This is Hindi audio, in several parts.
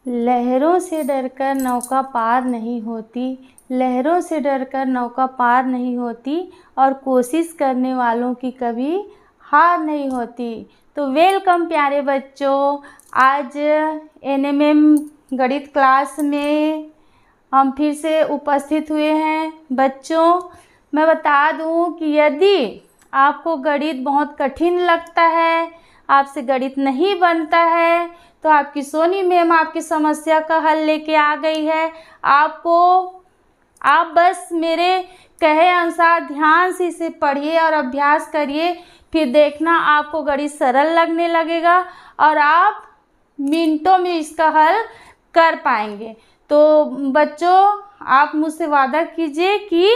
लहरों से डरकर नौका पार नहीं होती, लहरों से डरकर नौका पार नहीं होती, और कोशिश करने वालों की कभी हार नहीं होती। तो वेलकम प्यारे बच्चों, आज एनएमएम गणित क्लास में हम फिर से उपस्थित हुए हैं। बच्चों, मैं बता दूं कि यदि आपको गणित बहुत कठिन लगता है, आपसे गणित नहीं बनता है, तो आपकी सोनी मैम आपकी समस्या का हल लेके आ गई है। आप बस मेरे कहे अनुसार ध्यान से इसे पढ़िए और अभ्यास करिए, फिर देखना आपको गणित सरल लगने लगेगा और आप मिनटों में इसका हल कर पाएंगे। तो बच्चों, आप मुझसे वादा कीजिए कि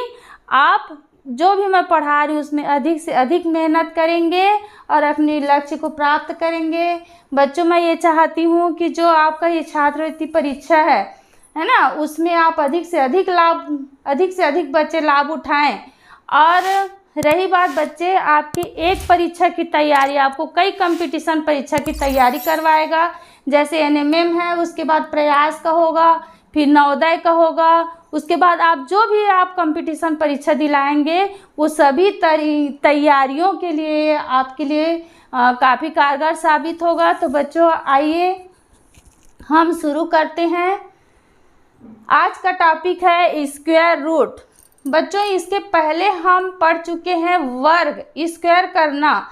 आप जो भी मैं पढ़ा रही हूँ उसमें अधिक से अधिक मेहनत करेंगे और अपने लक्ष्य को प्राप्त करेंगे। बच्चों, मैं ये चाहती हूँ कि जो आपका ये छात्रवृत्ति परीक्षा है ना, उसमें आप अधिक से अधिक बच्चे लाभ उठाएं। और रही बात बच्चे आपकी एक परीक्षा की तैयारी, आपको कई कंपटीशन परीक्षा की तैयारी करवाएगा। जैसे एनएमएम है, उसके बाद प्रयास का होगा, फिर नवोदय का होगा, उसके बाद आप जो भी आप कंपटीशन परीक्षा दिलाएंगे वो सभी तैयारियों के लिए आपके लिए काफ़ी कारगर साबित होगा। तो बच्चों, आइए हम शुरू करते हैं। आज का टॉपिक है स्क्वायर रूट। बच्चों, इसके पहले हम पढ़ चुके हैं वर्ग, स्क्वायर करना,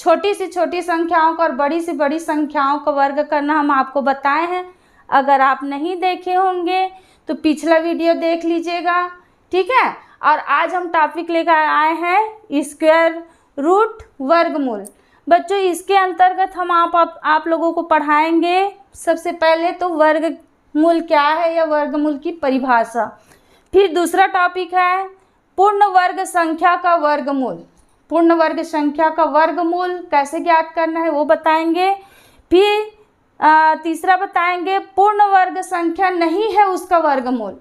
छोटी से छोटी संख्याओं का और बड़ी से बड़ी संख्याओं का वर्ग करना हम आपको बताए हैं। अगर आप नहीं देखे होंगे तो पिछला वीडियो देख लीजिएगा, ठीक है। और आज हम टॉपिक लेकर आए हैं स्क्वायर रूट, वर्गमूल। बच्चों, इसके अंतर्गत हम आप लोगों को पढ़ाएंगे सबसे पहले तो वर्गमूल क्या है या वर्गमूल की परिभाषा। फिर दूसरा टॉपिक है पूर्ण वर्ग संख्या का वर्गमूल। पूर्ण वर्ग संख्या का वर्गमूल कैसे ज्ञात करना है वो बताएंगे। फिर तीसरा बताएंगे पूर्ण वर्ग संख्या नहीं है उसका वर्गमूल।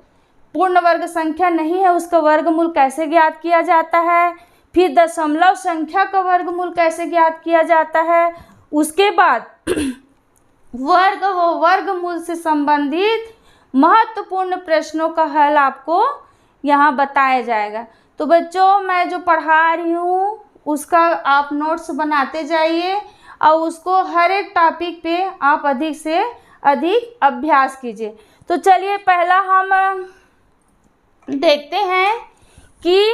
पूर्ण वर्ग संख्या नहीं है उसका वर्गमूल कैसे ज्ञात किया जाता है। फिर दशमलव संख्या का वर्गमूल कैसे ज्ञात किया जाता है। उसके बाद वर्ग व वर्गमूल से संबंधित महत्वपूर्ण प्रश्नों का हल आपको यहाँ बताया जाएगा। तो बच्चों, मैं जो पढ़ा रही हूँ उसका आप नोट्स बनाते जाइए और उसको हर एक टॉपिक पे आप अधिक से अधिक अभ्यास कीजिए। तो चलिए पहला हम देखते हैं कि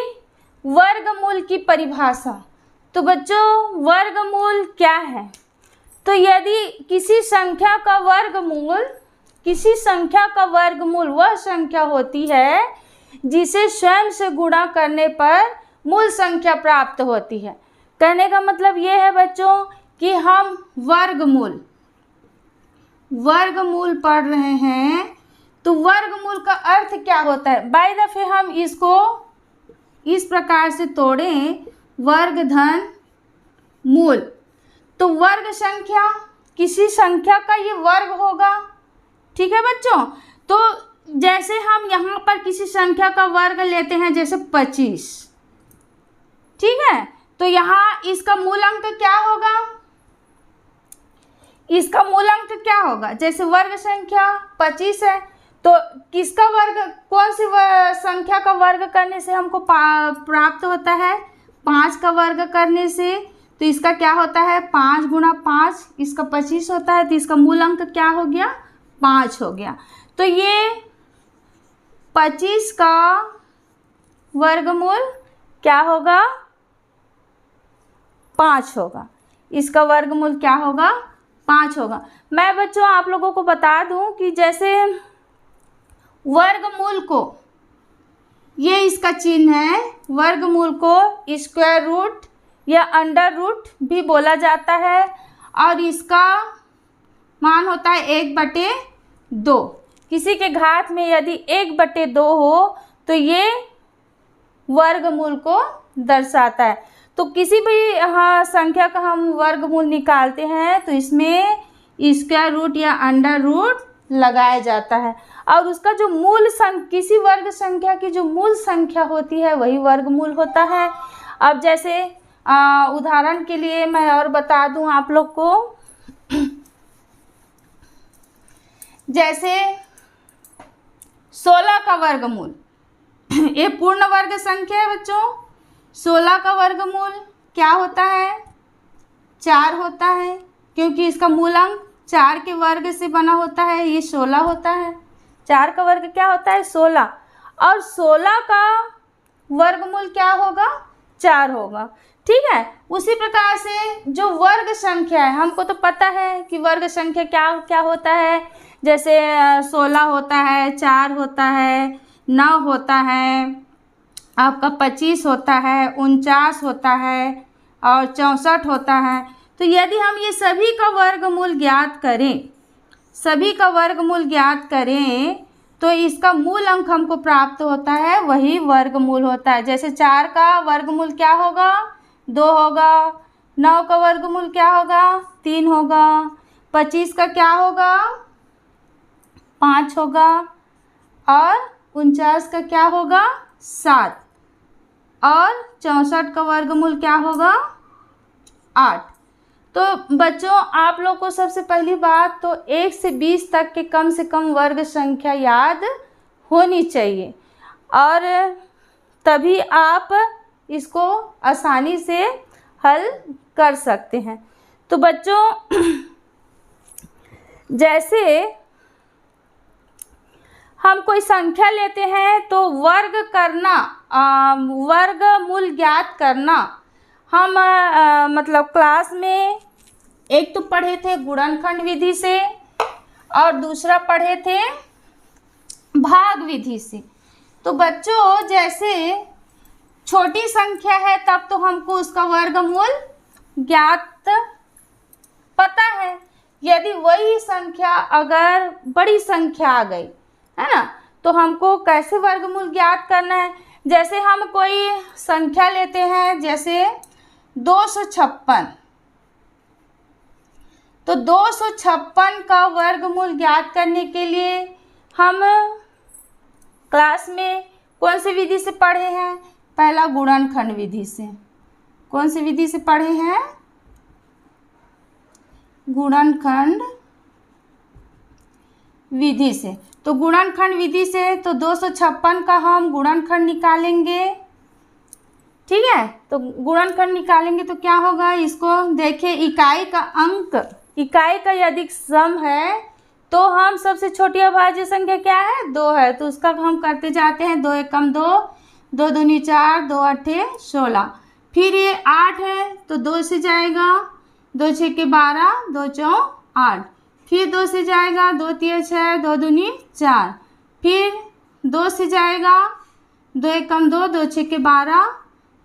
वर्गमूल की परिभाषा। तो बच्चों, वर्गमूल क्या है? तो यदि किसी संख्या का वर्गमूल वह संख्या होती है जिसे स्वयं से गुणा करने पर मूल संख्या प्राप्त होती है। कहने का मतलब ये है बच्चों कि हम वर्गमूल पढ़ रहे हैं, तो वर्गमूल का अर्थ क्या होता है। बाय दफे हम इसको इस प्रकार से तोड़ें, वर्ग धन मूल। तो वर्ग संख्या, किसी संख्या का ये वर्ग होगा, ठीक है बच्चों। तो जैसे हम यहाँ पर किसी संख्या का वर्ग लेते हैं, जैसे 25, ठीक है, तो यहाँ इसका मूल अंक क्या होगा, इसका मूल अंक क्या होगा। जैसे वर्ग संख्या 25 है, तो किसका वर्ग, कौन सी संख्या का वर्ग करने से हमको प्राप्त होता है, 5 का वर्ग करने से। तो इसका क्या होता है, 5 गुणा 5, इसका 25 होता है, तो इसका मूल अंक क्या हो गया, 5 हो गया। तो ये 25 का वर्गमूल क्या होगा, 5 होगा। इसका वर्गमूल क्या होगा, 5 होगा। मैं बच्चों आप लोगों को बता दूं कि जैसे वर्गमूल को, ये इसका चिन्ह है, वर्गमूल को स्क्वायर रूट या अंडर रूट भी बोला जाता है, और इसका मान होता है 1/2। किसी के घात में यदि 1/2 हो तो ये वर्गमूल को दर्शाता है। तो किसी भी संख्या का हम वर्गमूल निकालते हैं तो इसमें स्क्वायर रूट या अंडर रूट लगाया जाता है, और उसका जो मूल किसी वर्ग संख्या की जो मूल संख्या होती है वही वर्गमूल होता है। अब जैसे उदाहरण के लिए मैं और बता दूं आप लोग को, जैसे 16 का वर्गमूल ये पूर्ण वर्ग संख्या है बच्चों। 16 का वर्गमूल क्या होता है? 4 होता है, क्योंकि इसका मूल अंक 4 के वर्ग से बना होता है, ये 16 होता है। 4 का वर्ग क्या होता है? 16। और 16 का वर्गमूल क्या होगा? 4 होगा। ठीक है। उसी प्रकार से जो वर्ग संख्या है, हमको तो पता है कि वर्ग संख्या क्या क्या होता है। जैसे 16 होता है, 4 होता है, 9 होता है, आपका 25 होता है, 49 होता है और 64 होता है। तो यदि हम ये सभी का वर्गमूल ज्ञात करें, सभी का वर्गमूल ज्ञात करें, तो इसका मूल अंक हमको प्राप्त होता है, वही वर्गमूल होता है। जैसे 4 का वर्गमूल क्या होगा? 2 होगा। 9 का वर्गमूल क्या होगा? 3 होगा। 25 का क्या होगा? 5 होगा। और 49 का क्या होगा? 7। और 64 का वर्गमूल क्या होगा? 8। तो बच्चों, आप लोग को सबसे पहली बात तो 1 से 20 तक के कम से कम वर्ग संख्या याद होनी चाहिए, और तभी आप इसको आसानी से हल कर सकते हैं। तो बच्चों, जैसे हम कोई संख्या लेते हैं तो वर्ग करना, वर्गमूल ज्ञात करना, हम मतलब क्लास में एक तो पढ़े थे गुणनखंड विधि से और दूसरा पढ़े थे भाग विधि से। तो बच्चों, जैसे छोटी संख्या है तब तो हमको उसका वर्गमूल ज्ञात पता है। यदि वही संख्या अगर बड़ी संख्या आ गई है ना, तो हमको कैसे वर्गमूल ज्ञात करना है। जैसे हम कोई संख्या लेते हैं, जैसे 256, तो 256 का वर्गमूल ज्ञात करने के लिए हम क्लास में कौन सी विधि से पढ़े हैं? पहला गुणनखंड विधि से। कौन सी विधि से पढ़े हैं? गुणनखंड विधि से। तो गुणनखंड विधि से तो 256 का हम गुणनखंड निकालेंगे। ठीक है। तो गुणनखंड निकालेंगे तो क्या होगा? इसको देखिए, इकाई का अंक, इकाई का यदि सम है तो हम सबसे छोटी अभाज्य संख्या क्या है? 2 है, तो उसका हम करते जाते हैं। 2 एकम 2, 2 दूनी 4, 2 अट्ठे 16। फिर ये 8 है तो 2 से जाएगा, 2 छक्के 12, 2 चौ 8। फिर 2 से जाएगा, 2 तिया 6, 2 दूनी 4। फिर 2 से जाएगा, 2 एकम 2, 2 छक्के 12,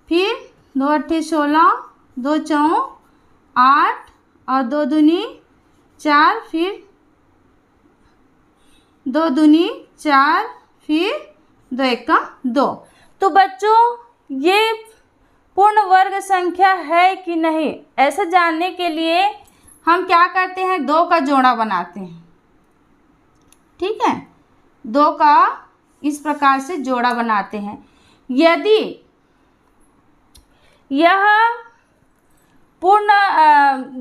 फिर 2 अट्ठे 16, 2 चौ 8 और 2 दूनी 4, फिर 2 दूनी 4, फिर 2 एकम 2। तो बच्चों, ये पूर्ण वर्ग संख्या है कि नहीं, ऐसा जानने के लिए हम क्या करते हैं? 2 का जोड़ा बनाते हैं। ठीक है। 2 का इस प्रकार से जोड़ा बनाते हैं। यदि यह पूर्ण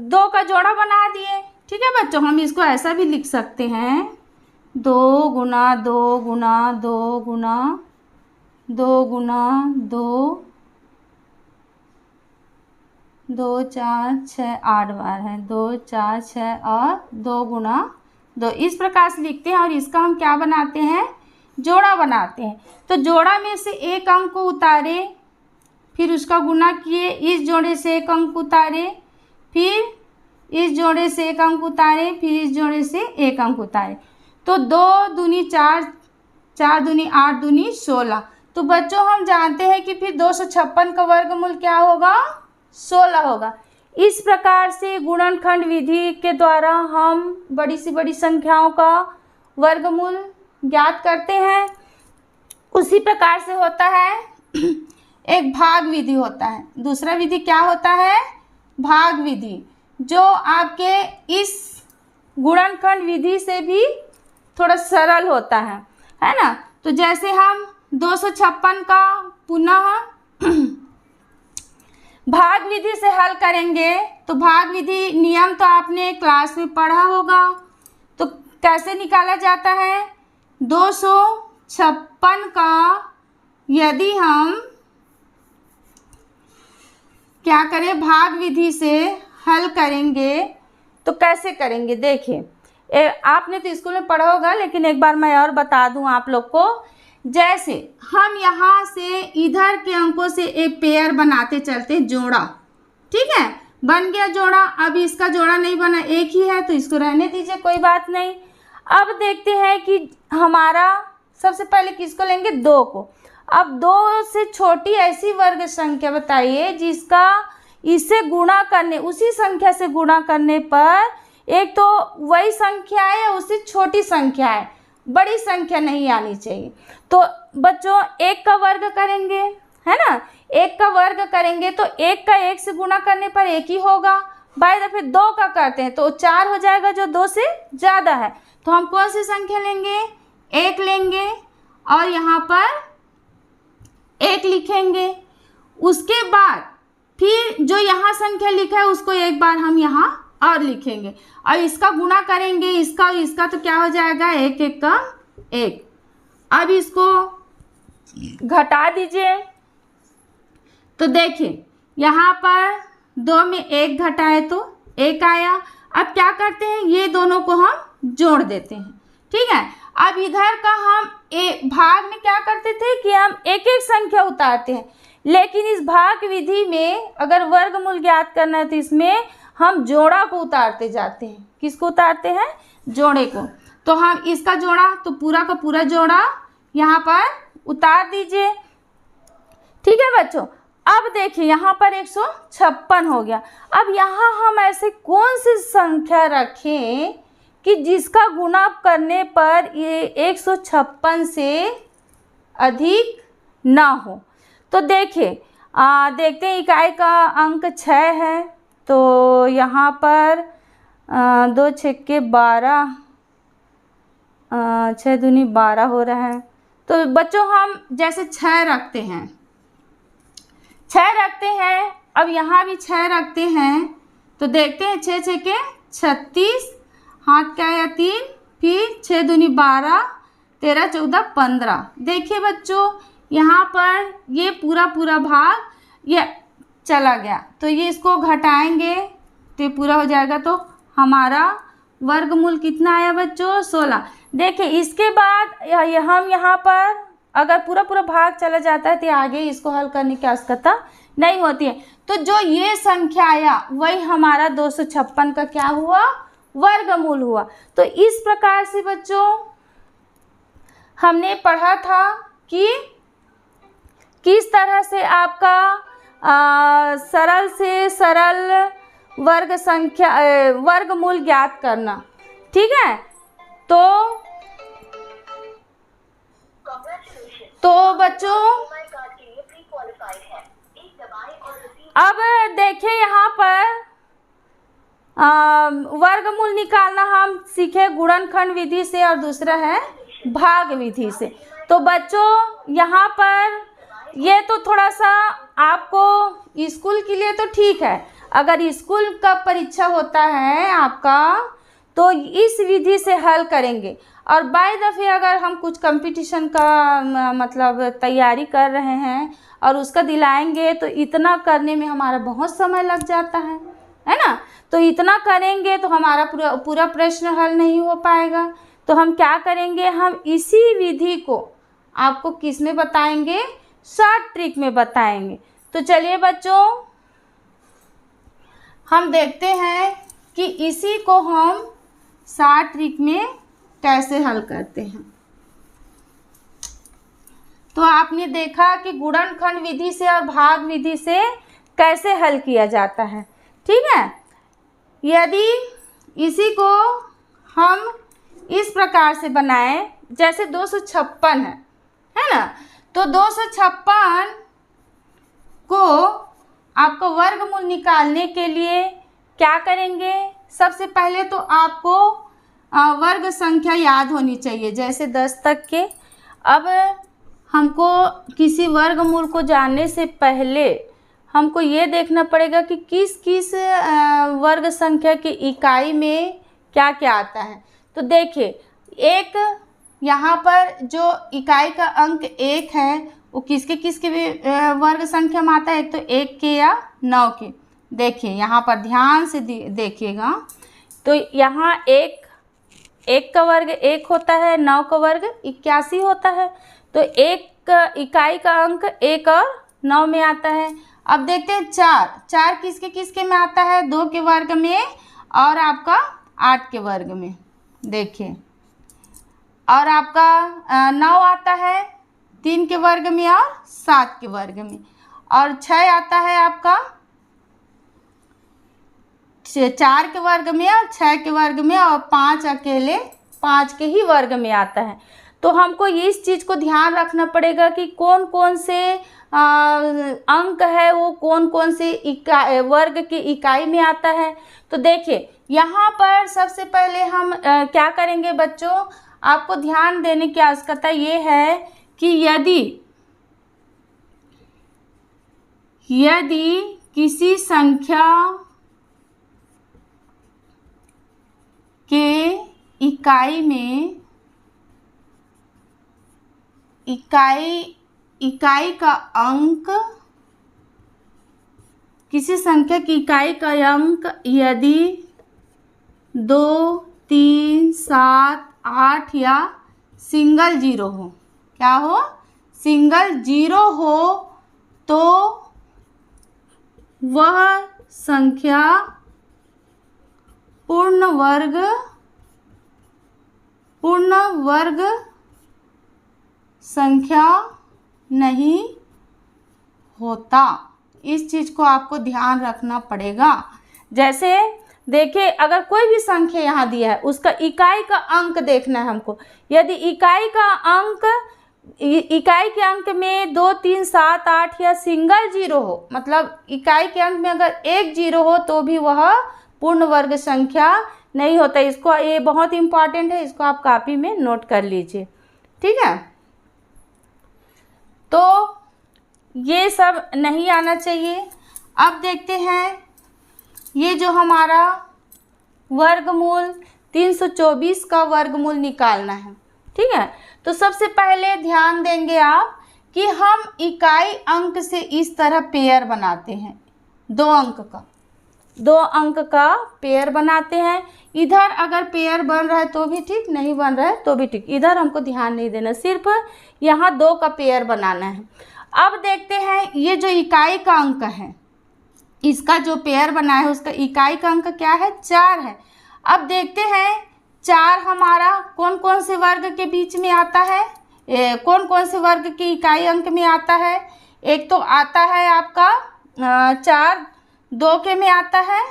2 का जोड़ा बना दिए, ठीक है बच्चों, हम इसको ऐसा भी लिख सकते हैं, 2 गुना 2 गुना 2 गुना 2 गुना 2, 2 4 6 8 बार है, 2 4 6 और 2 गुना 2, इस प्रकार से लिखते हैं। और इसका हम क्या बनाते हैं? जोड़ा बनाते हैं। तो जोड़ा में से एक अंक को उतारे, फिर उसका गुना किए, इस जोड़े से एक अंक उतारे, फिर इस जोड़े से एक अंक उतारे, फिर इस जोड़े से एक अंक उतारे। तो 2 दूनी 4, 4 दूनी 8 दूनी 16। तो बच्चों, हम जानते हैं कि फिर 256 का वर्गमूल क्या होगा? 16 होगा। इस प्रकार से गुणनखंड विधि के द्वारा हम बड़ी से बड़ी संख्याओं का वर्गमूल ज्ञात करते हैं। उसी प्रकार से होता है एक भाग विधि होता है। दूसरा विधि क्या होता है? भाग विधि, जो आपके इस गुणनखंड विधि से भी थोड़ा सरल होता है ना। तो जैसे हम 256 का पुनः भाग विधि से हल करेंगे, तो भाग विधि नियम तो आपने क्लास में पढ़ा होगा। तो कैसे निकाला जाता है? 256 का यदि हम क्या करें, भाग विधि से हल करेंगे तो कैसे करेंगे? देखिए, आपने तो स्कूल में पढ़ा होगा, लेकिन एक बार मैं और बता दूं आप लोग को। जैसे हम यहाँ से इधर के अंकों से एक पेयर बनाते चलते, जोड़ा, ठीक है, बन गया जोड़ा। अब इसका जोड़ा नहीं बना, एक ही है, तो इसको रहने दीजिए, कोई बात नहीं। अब देखते हैं कि हमारा सबसे पहले किसको लेंगे? 2 को। अब 2 से छोटी ऐसी वर्ग संख्या बताइए जिसका इससे गुणा करने, उसी संख्या से गुणा करने पर एक तो वही संख्या है या उससे छोटी संख्या है, बड़ी संख्या नहीं आनी चाहिए। तो बच्चों 1 का वर्ग करेंगे, है ना, 1 का वर्ग करेंगे तो 1 का 1 से गुणा करने पर 1 ही होगा। बाय द फिर 2 का करते हैं तो 4 हो जाएगा, जो 2 से ज़्यादा है। तो हम कौन सी संख्या लेंगे? 1 लेंगे और यहाँ पर 1 लिखेंगे। उसके बाद फिर जो यहाँ संख्या लिखा है उसको एक बार हम यहाँ और लिखेंगे और इसका गुणा करेंगे, इसका और इसका, तो क्या हो जाएगा? 1 1 का 1। अब इसको घटा दीजिए तो देखिए यहाँ पर 2 में 1 घटाए तो 1 आया। अब क्या करते हैं, ये दोनों को हम जोड़ देते हैं, ठीक है। अब इधर का हम भाग में क्या करते थे कि हम एक एक संख्या उतारते हैं, लेकिन इस भाग विधि में अगर वर्गमूल ज्ञात करना है तो इसमें हम जोड़ा को उतारते जाते हैं। किसको उतारते हैं? जोड़े को। तो हम इसका जोड़ा, तो पूरा का पूरा जोड़ा यहाँ पर उतार दीजिए, ठीक है बच्चों। अब देखिए यहाँ पर 156 हो गया। अब यहाँ हम ऐसे कौन सी संख्या रखें कि जिसका गुणा करने पर ये 156 से अधिक ना हो? तो देखिए, देखते हैं, इकाई का अंक 6 है, तो यहाँ पर 2 छक्के 12, 6 दूनी 12 हो रहा है। तो बच्चों हम जैसे 6 रखते हैं, 6 रखते हैं, अब यहाँ भी 6 रखते हैं, तो देखते हैं 6 छक्के 36, हाथ क्या आया 3, फिर 6 दूनी 12, 13 14 15। देखिए बच्चों यहाँ पर ये पूरा भाग ये चला गया, तो ये इसको घटाएंगे तो ये पूरा हो जाएगा। तो हमारा वर्गमूल कितना आया बच्चों? 16। देखिए इसके बाद हम यहाँ पर अगर पूरा भाग चला जाता है तो आगे इसको हल करने की आवश्यकता नहीं होती है। तो जो ये संख्या आया वही हमारा 256 का क्या हुआ? वर्गमूल हुआ। तो इस प्रकार से बच्चों हमने पढ़ा था कि किस तरह से आपका सरल से सरल वर्गमूल ज्ञात करना, ठीक है। तो बच्चों अब देखिए यहाँ पर वर्गमूल निकालना हम सीखे गुणनखंड विधि से और दूसरा है भाग विधि से। तो बच्चों यहाँ पर ये तो थोड़ा सा आपको स्कूल के लिए तो ठीक है, अगर स्कूल का परीक्षा होता है आपका तो इस विधि से हल करेंगे। और बाय दफ़े अगर हम कुछ कंपटीशन का मतलब तैयारी कर रहे हैं और उसका दिलाएंगे तो इतना करने में हमारा बहुत समय लग जाता है ना। तो इतना करेंगे तो हमारा पूरा प्रश्न हल नहीं हो पाएगा। तो हम क्या करेंगे, हम इसी विधि को आपको किस में बताएंगे? शॉर्ट ट्रिक में बताएंगे। तो चलिए बच्चों हम देखते हैं कि इसी को हम शॉर्ट ट्रिक में कैसे हल करते हैं। तो आपने देखा कि गुणनखंड विधि से और भाग विधि से कैसे हल किया जाता है, ठीक है। यदि इसी को हम इस प्रकार से बनाएं जैसे 256 है ना, तो 256 को आपको वर्गमूल निकालने के लिए क्या करेंगे? सबसे पहले तो आपको वर्ग संख्या याद होनी चाहिए, जैसे 10 तक के। अब हमको किसी वर्गमूल को जानने से पहले हमको ये देखना पड़ेगा कि किस किस वर्ग संख्या की इकाई में क्या क्या आता है। तो देखिए एक यहाँ पर जो इकाई का अंक 1 है वो किसके किसके वर्ग संख्या में आता है? एक तो 1 के या 9 के। देखिए यहाँ पर ध्यान से देखिएगा, तो यहाँ 1 का वर्ग 1 होता है, 9 का वर्ग 81 होता है। तो एक इकाई का अंक 1 और 9 में आता है। अब देखते हैं 4 किसके किसके में आता है? 2 के वर्ग में और आपका 8 के वर्ग में। देखिए और आपका 9 आता है 3 के वर्ग में और 7 के वर्ग में, और 6 आता है आपका 4 के वर्ग में और 6 के वर्ग में, और 5 अकेले 5 के ही वर्ग में आता है। तो हमको इस चीज़ को ध्यान रखना पड़ेगा कि कौन कौन से अंक है वो कौन कौन से वर्ग की इकाई में आता है। तो देखिए यहाँ पर सबसे पहले हम क्या करेंगे बच्चों, आपको ध्यान देने की आवश्यकता ये है कि यदि किसी संख्या के इकाई का अंक, किसी संख्या की इकाई का अंक यदि 2, 3, 7, 8 या सिंगल जीरो हो, क्या हो? सिंगल जीरो हो, तो वह संख्या पूर्ण वर्ग संख्या नहीं होता। इस चीज़ को आपको ध्यान रखना पड़ेगा। जैसे देखिए अगर कोई भी संख्या यहाँ दिया है उसका इकाई का अंक देखना है हमको। यदि इकाई के अंक में 2, 3, 7, 8 या सिंगल जीरो हो, मतलब इकाई के अंक में अगर 1 जीरो हो तो भी वह पूर्ण वर्ग संख्या नहीं होता। इसको, ये बहुत इम्पॉर्टेंट है, इसको आप कॉपी में नोट कर लीजिए, ठीक है। तो ये सब नहीं आना चाहिए। अब देखते हैं ये जो हमारा वर्गमूल 324 का वर्गमूल निकालना है, ठीक है। तो सबसे पहले ध्यान देंगे आप कि हम इकाई अंक से इस तरह पेयर बनाते हैं, 2 अंक का पेयर बनाते हैं। इधर अगर पेयर बन रहा है तो भी ठीक, नहीं बन रहा है तो भी ठीक, इधर हमको ध्यान नहीं देना, सिर्फ यहाँ 2 का पेयर बनाना है। अब देखते हैं ये जो इकाई का अंक है, इसका जो पेयर बना है उसका इकाई का अंक क्या है? 4 है। अब देखते हैं 4 हमारा कौन कौन से वर्ग के बीच में आता है, कौन कौन से वर्ग के इकाई अंक में आता है। एक तो आता है आपका 4 2 के में आता है,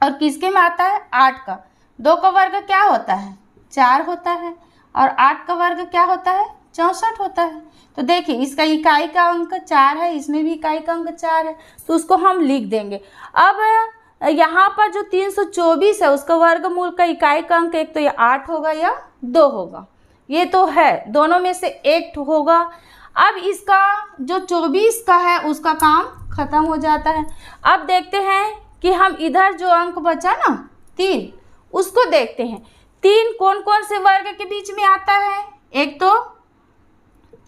और किसके में आता है? 8 का। 2 का वर्ग क्या होता है? 4 होता है, और 8 का वर्ग क्या होता है? 64 होता है। तो देखिए इसका इकाई का अंक 4 है, इसमें भी इकाई का अंक 4 है, तो उसको हम लिख देंगे। अब यहाँ पर जो 324 है उसका वर्गमूल का इकाई का अंक एक तो या 8 होगा या 2 होगा, ये तो है, दोनों में से एक होगा। अब इसका जो 24 का है उसका काम खत्म हो जाता है। अब देखते हैं कि हम इधर जो अंक बचा ना 3, उसको देखते हैं। 3 कौन कौन से वर्ग के बीच में आता है? एक तो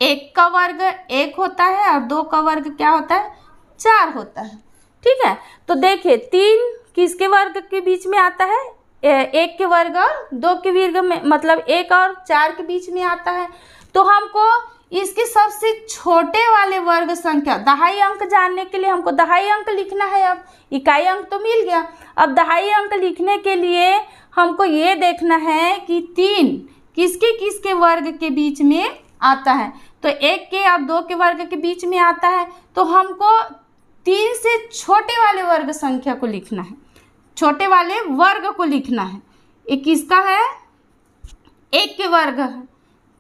1 का वर्ग 1 होता है, और 2 का वर्ग क्या होता है? 4 होता है, ठीक है। तो देखिए 3 किसके वर्ग के बीच में आता है? 1 के वर्ग और 2 के वर्ग में, मतलब 1 और 4 के बीच में आता है। तो हमको इसके सबसे छोटे वाले वर्ग संख्या, दहाई अंक जानने के लिए हमको दहाई अंक लिखना है। अब इकाई अंक तो मिल गया, अब दहाई अंक लिखने के लिए हमको ये देखना है कि 3 किसके किसके वर्ग के बीच में आता है। तो 1 के और 2 के वर्ग के बीच में आता है, तो हमको 3 से छोटे वाले वर्ग संख्या को लिखना है, छोटे वाले वर्ग को लिखना है। ये किसका है? 1 के वर्ग है,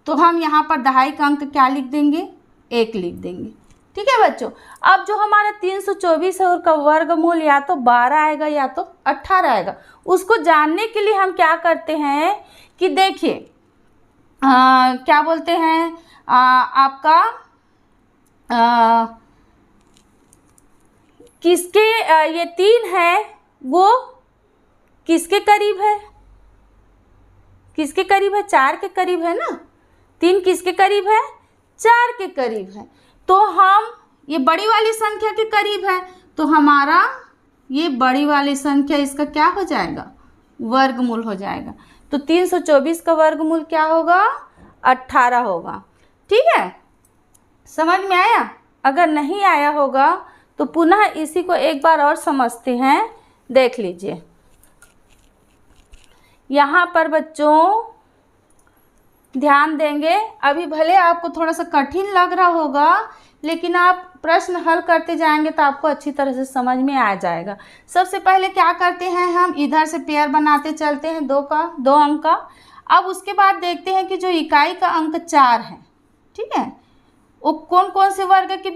तो हम यहाँ पर दहाई का अंक क्या लिख देंगे? 1 लिख देंगे, ठीक है बच्चों। अब जो हमारा 324 है उसका वर्गमूल या तो 12 आएगा या तो 18 आएगा। उसको जानने के लिए हम क्या करते हैं कि देखिए क्या बोलते हैं आपका किसके ये 3 है वो किसके करीब है? किसके करीब है? 4 के करीब है ना। 3 किसके करीब है? 4 के करीब है। तो हम ये बड़ी वाली संख्या के करीब है, तो हमारा ये बड़ी वाली संख्या इसका क्या हो जाएगा? वर्गमूल हो जाएगा। तो 324 का वर्गमूल क्या होगा? 18 होगा। ठीक है, समझ में आया? अगर नहीं आया होगा तो पुनः इसी को एक बार और समझते हैं। देख लीजिए, यहाँ पर बच्चों ध्यान देंगे। अभी भले आपको थोड़ा सा कठिन लग रहा होगा, लेकिन आप प्रश्न हल करते जाएंगे तो आपको अच्छी तरह से समझ में आ जाएगा। सबसे पहले क्या करते हैं, हम इधर से पेयर बनाते चलते हैं 2 अंक का। अब उसके बाद देखते हैं कि जो इकाई का अंक 4 है, ठीक है, वो कौन कौन से वर्ग के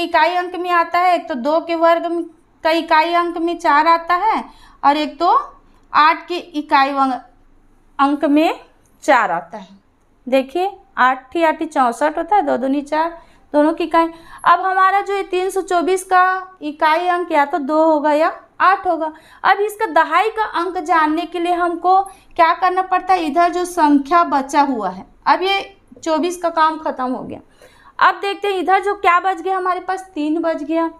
इकाई अंक में आता है। एक तो 2 के वर्ग का इकाई अंक में 4 आता है, और एक तो 8 के इकाई अंक में 4 आता है। देखिए 8 × 8 = 64 होता है, 2 दूनी 4, दोनों की इकाई। अब हमारा जो 324 का इकाई अंक या तो 2 होगा या 8 होगा। अब इसका दहाई का अंक जानने के लिए हमको क्या करना पड़ता है? इधर जो संख्या बचा हुआ है, अब ये 24 का काम खत्म हो गया। अब देखते हैं इधर जो क्या बच गया, हमारे पास 3 बच गया।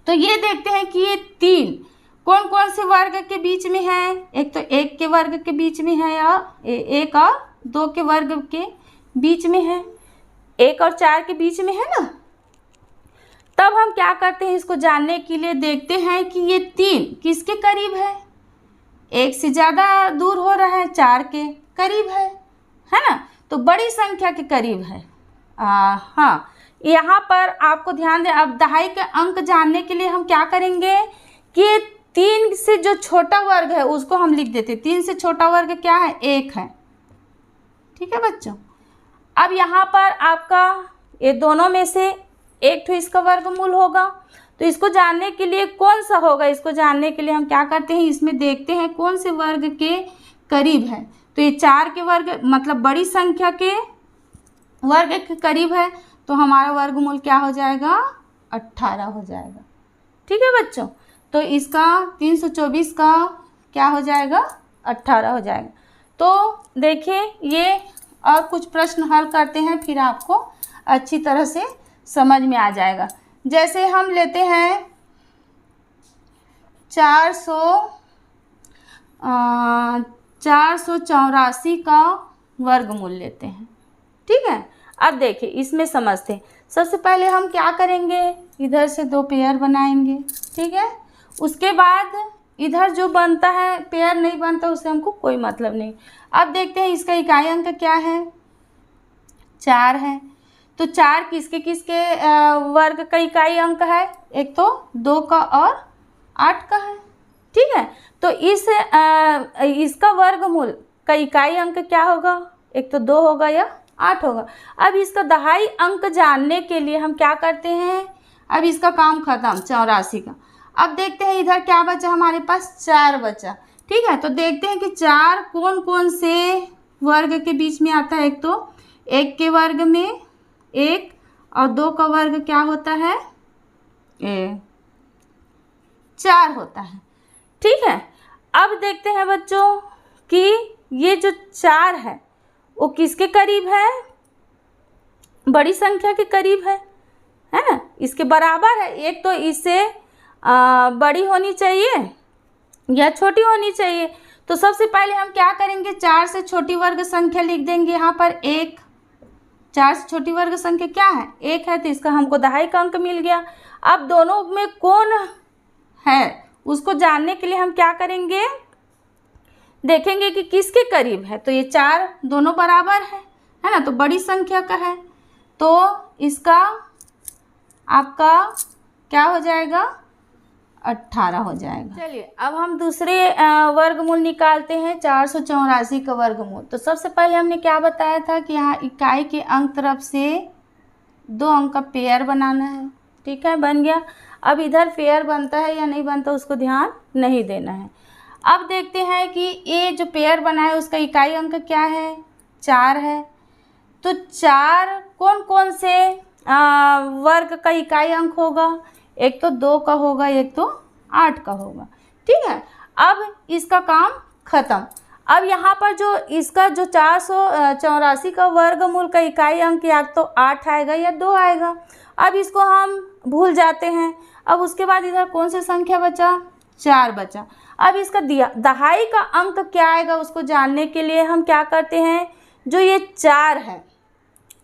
तो ये देखते हैं कि ये 3 कौन कौन से वर्ग के बीच में है। एक तो 1 के वर्ग के बीच में है, या 1 और 2 के वर्ग के बीच में है, 1 और 4 के बीच में है ना। तब हम क्या करते हैं, इसको जानने के लिए देखते हैं कि ये 3 किसके करीब है। 1 से ज़्यादा दूर हो रहा है, 4 के करीब है ना, तो बड़ी संख्या के करीब है। हाँ, यहाँ पर आपको ध्यान दें। अब दहाई के अंक जानने के लिए हम क्या करेंगे कि 3 से जो छोटा वर्ग है उसको हम लिख देते हैं। 3 से छोटा वर्ग क्या है? 1 है। ठीक है बच्चों, अब यहाँ पर आपका ये दोनों में से एक तो इसका वर्गमूल होगा। तो इसको जानने के लिए कौन सा होगा, इसको जानने के लिए हम क्या करते हैं, इसमें देखते हैं कौन से वर्ग के करीब है। तो ये 4 के वर्ग मतलब बड़ी संख्या के वर्ग के करीब है, तो हमारा वर्गमूल क्या हो जाएगा? 18 हो जाएगा। ठीक है बच्चों, तो इसका 324 का क्या हो जाएगा? 18 हो जाएगा। तो देखिए, ये और कुछ प्रश्न हल करते हैं, फिर आपको अच्छी तरह से समझ में आ जाएगा। जैसे हम लेते हैं 484 का वर्गमूल लेते हैं। ठीक है, अब देखिए इसमें समझते हैं। सबसे पहले हम क्या करेंगे, इधर से 2 पेयर बनाएंगे। ठीक है, उसके बाद इधर जो बनता है, पेयर नहीं बनता उससे हमको कोई मतलब नहीं। अब देखते हैं इसका इकाई अंक क्या है? 4 है। तो 4 किसके किसके वर्ग का इकाई अंक है? एक तो 2 का और 8 का है। ठीक है, तो इसका वर्गमूल का इकाई अंक क्या होगा? एक तो 2 होगा या 8 होगा। अब इसका दहाई अंक जानने के लिए हम क्या करते हैं, अब इसका काम खत्म 84 का। अब देखते हैं इधर क्या बचा, हमारे पास 4 बचा। ठीक है, तो देखते हैं कि 4 कौन कौन से वर्ग के बीच में आता है। एक तो 1 के वर्ग में 1 और 2 का वर्ग क्या होता है? 4 होता है। ठीक है, अब देखते हैं बच्चों कि ये जो 4 है वो किसके करीब है? बड़ी संख्या के करीब है ना, इसके बराबर है। एक तो इससे बड़ी होनी चाहिए या छोटी होनी चाहिए। तो सबसे पहले हम क्या करेंगे, 4 से छोटी वर्ग संख्या लिख देंगे। यहाँ पर 1, 4 से छोटी वर्ग संख्या क्या है? 1 है, तो इसका हमको दहाई का अंक मिल गया। अब दोनों में कौन है उसको जानने के लिए हम क्या करेंगे, देखेंगे कि किसके करीब है। तो ये 4 दोनों बराबर है ना, तो बड़ी संख्या का है, तो इसका आपका क्या हो जाएगा? 18 हो जाएगा। चलिए अब हम दूसरे वर्गमूल निकालते हैं, 484 का वर्गमूल। तो सबसे पहले हमने क्या बताया था कि यहाँ इकाई के अंक तरफ से 2 अंक का पेयर बनाना है। ठीक है, बन गया। अब इधर पेयर बनता है या नहीं बनता उसको ध्यान नहीं देना है। अब देखते हैं कि ये जो पेयर बना है उसका इकाई अंक क्या है? 4 है। तो 4 कौन कौन से वर्ग का इकाई अंक होगा? एक तो 2 का होगा, एक तो 8 का होगा। ठीक है, अब इसका काम खत्म। अब यहाँ पर जो इसका जो 484 का वर्गमूल का इकाई अंक या तो 8 आएगा या 2 आएगा। अब इसको हम भूल जाते हैं। अब उसके बाद इधर कौन सी संख्या बचा? 4 बचा। अब इसका दहाई का अंक क्या आएगा उसको जानने के लिए हम क्या करते हैं, जो ये 4 है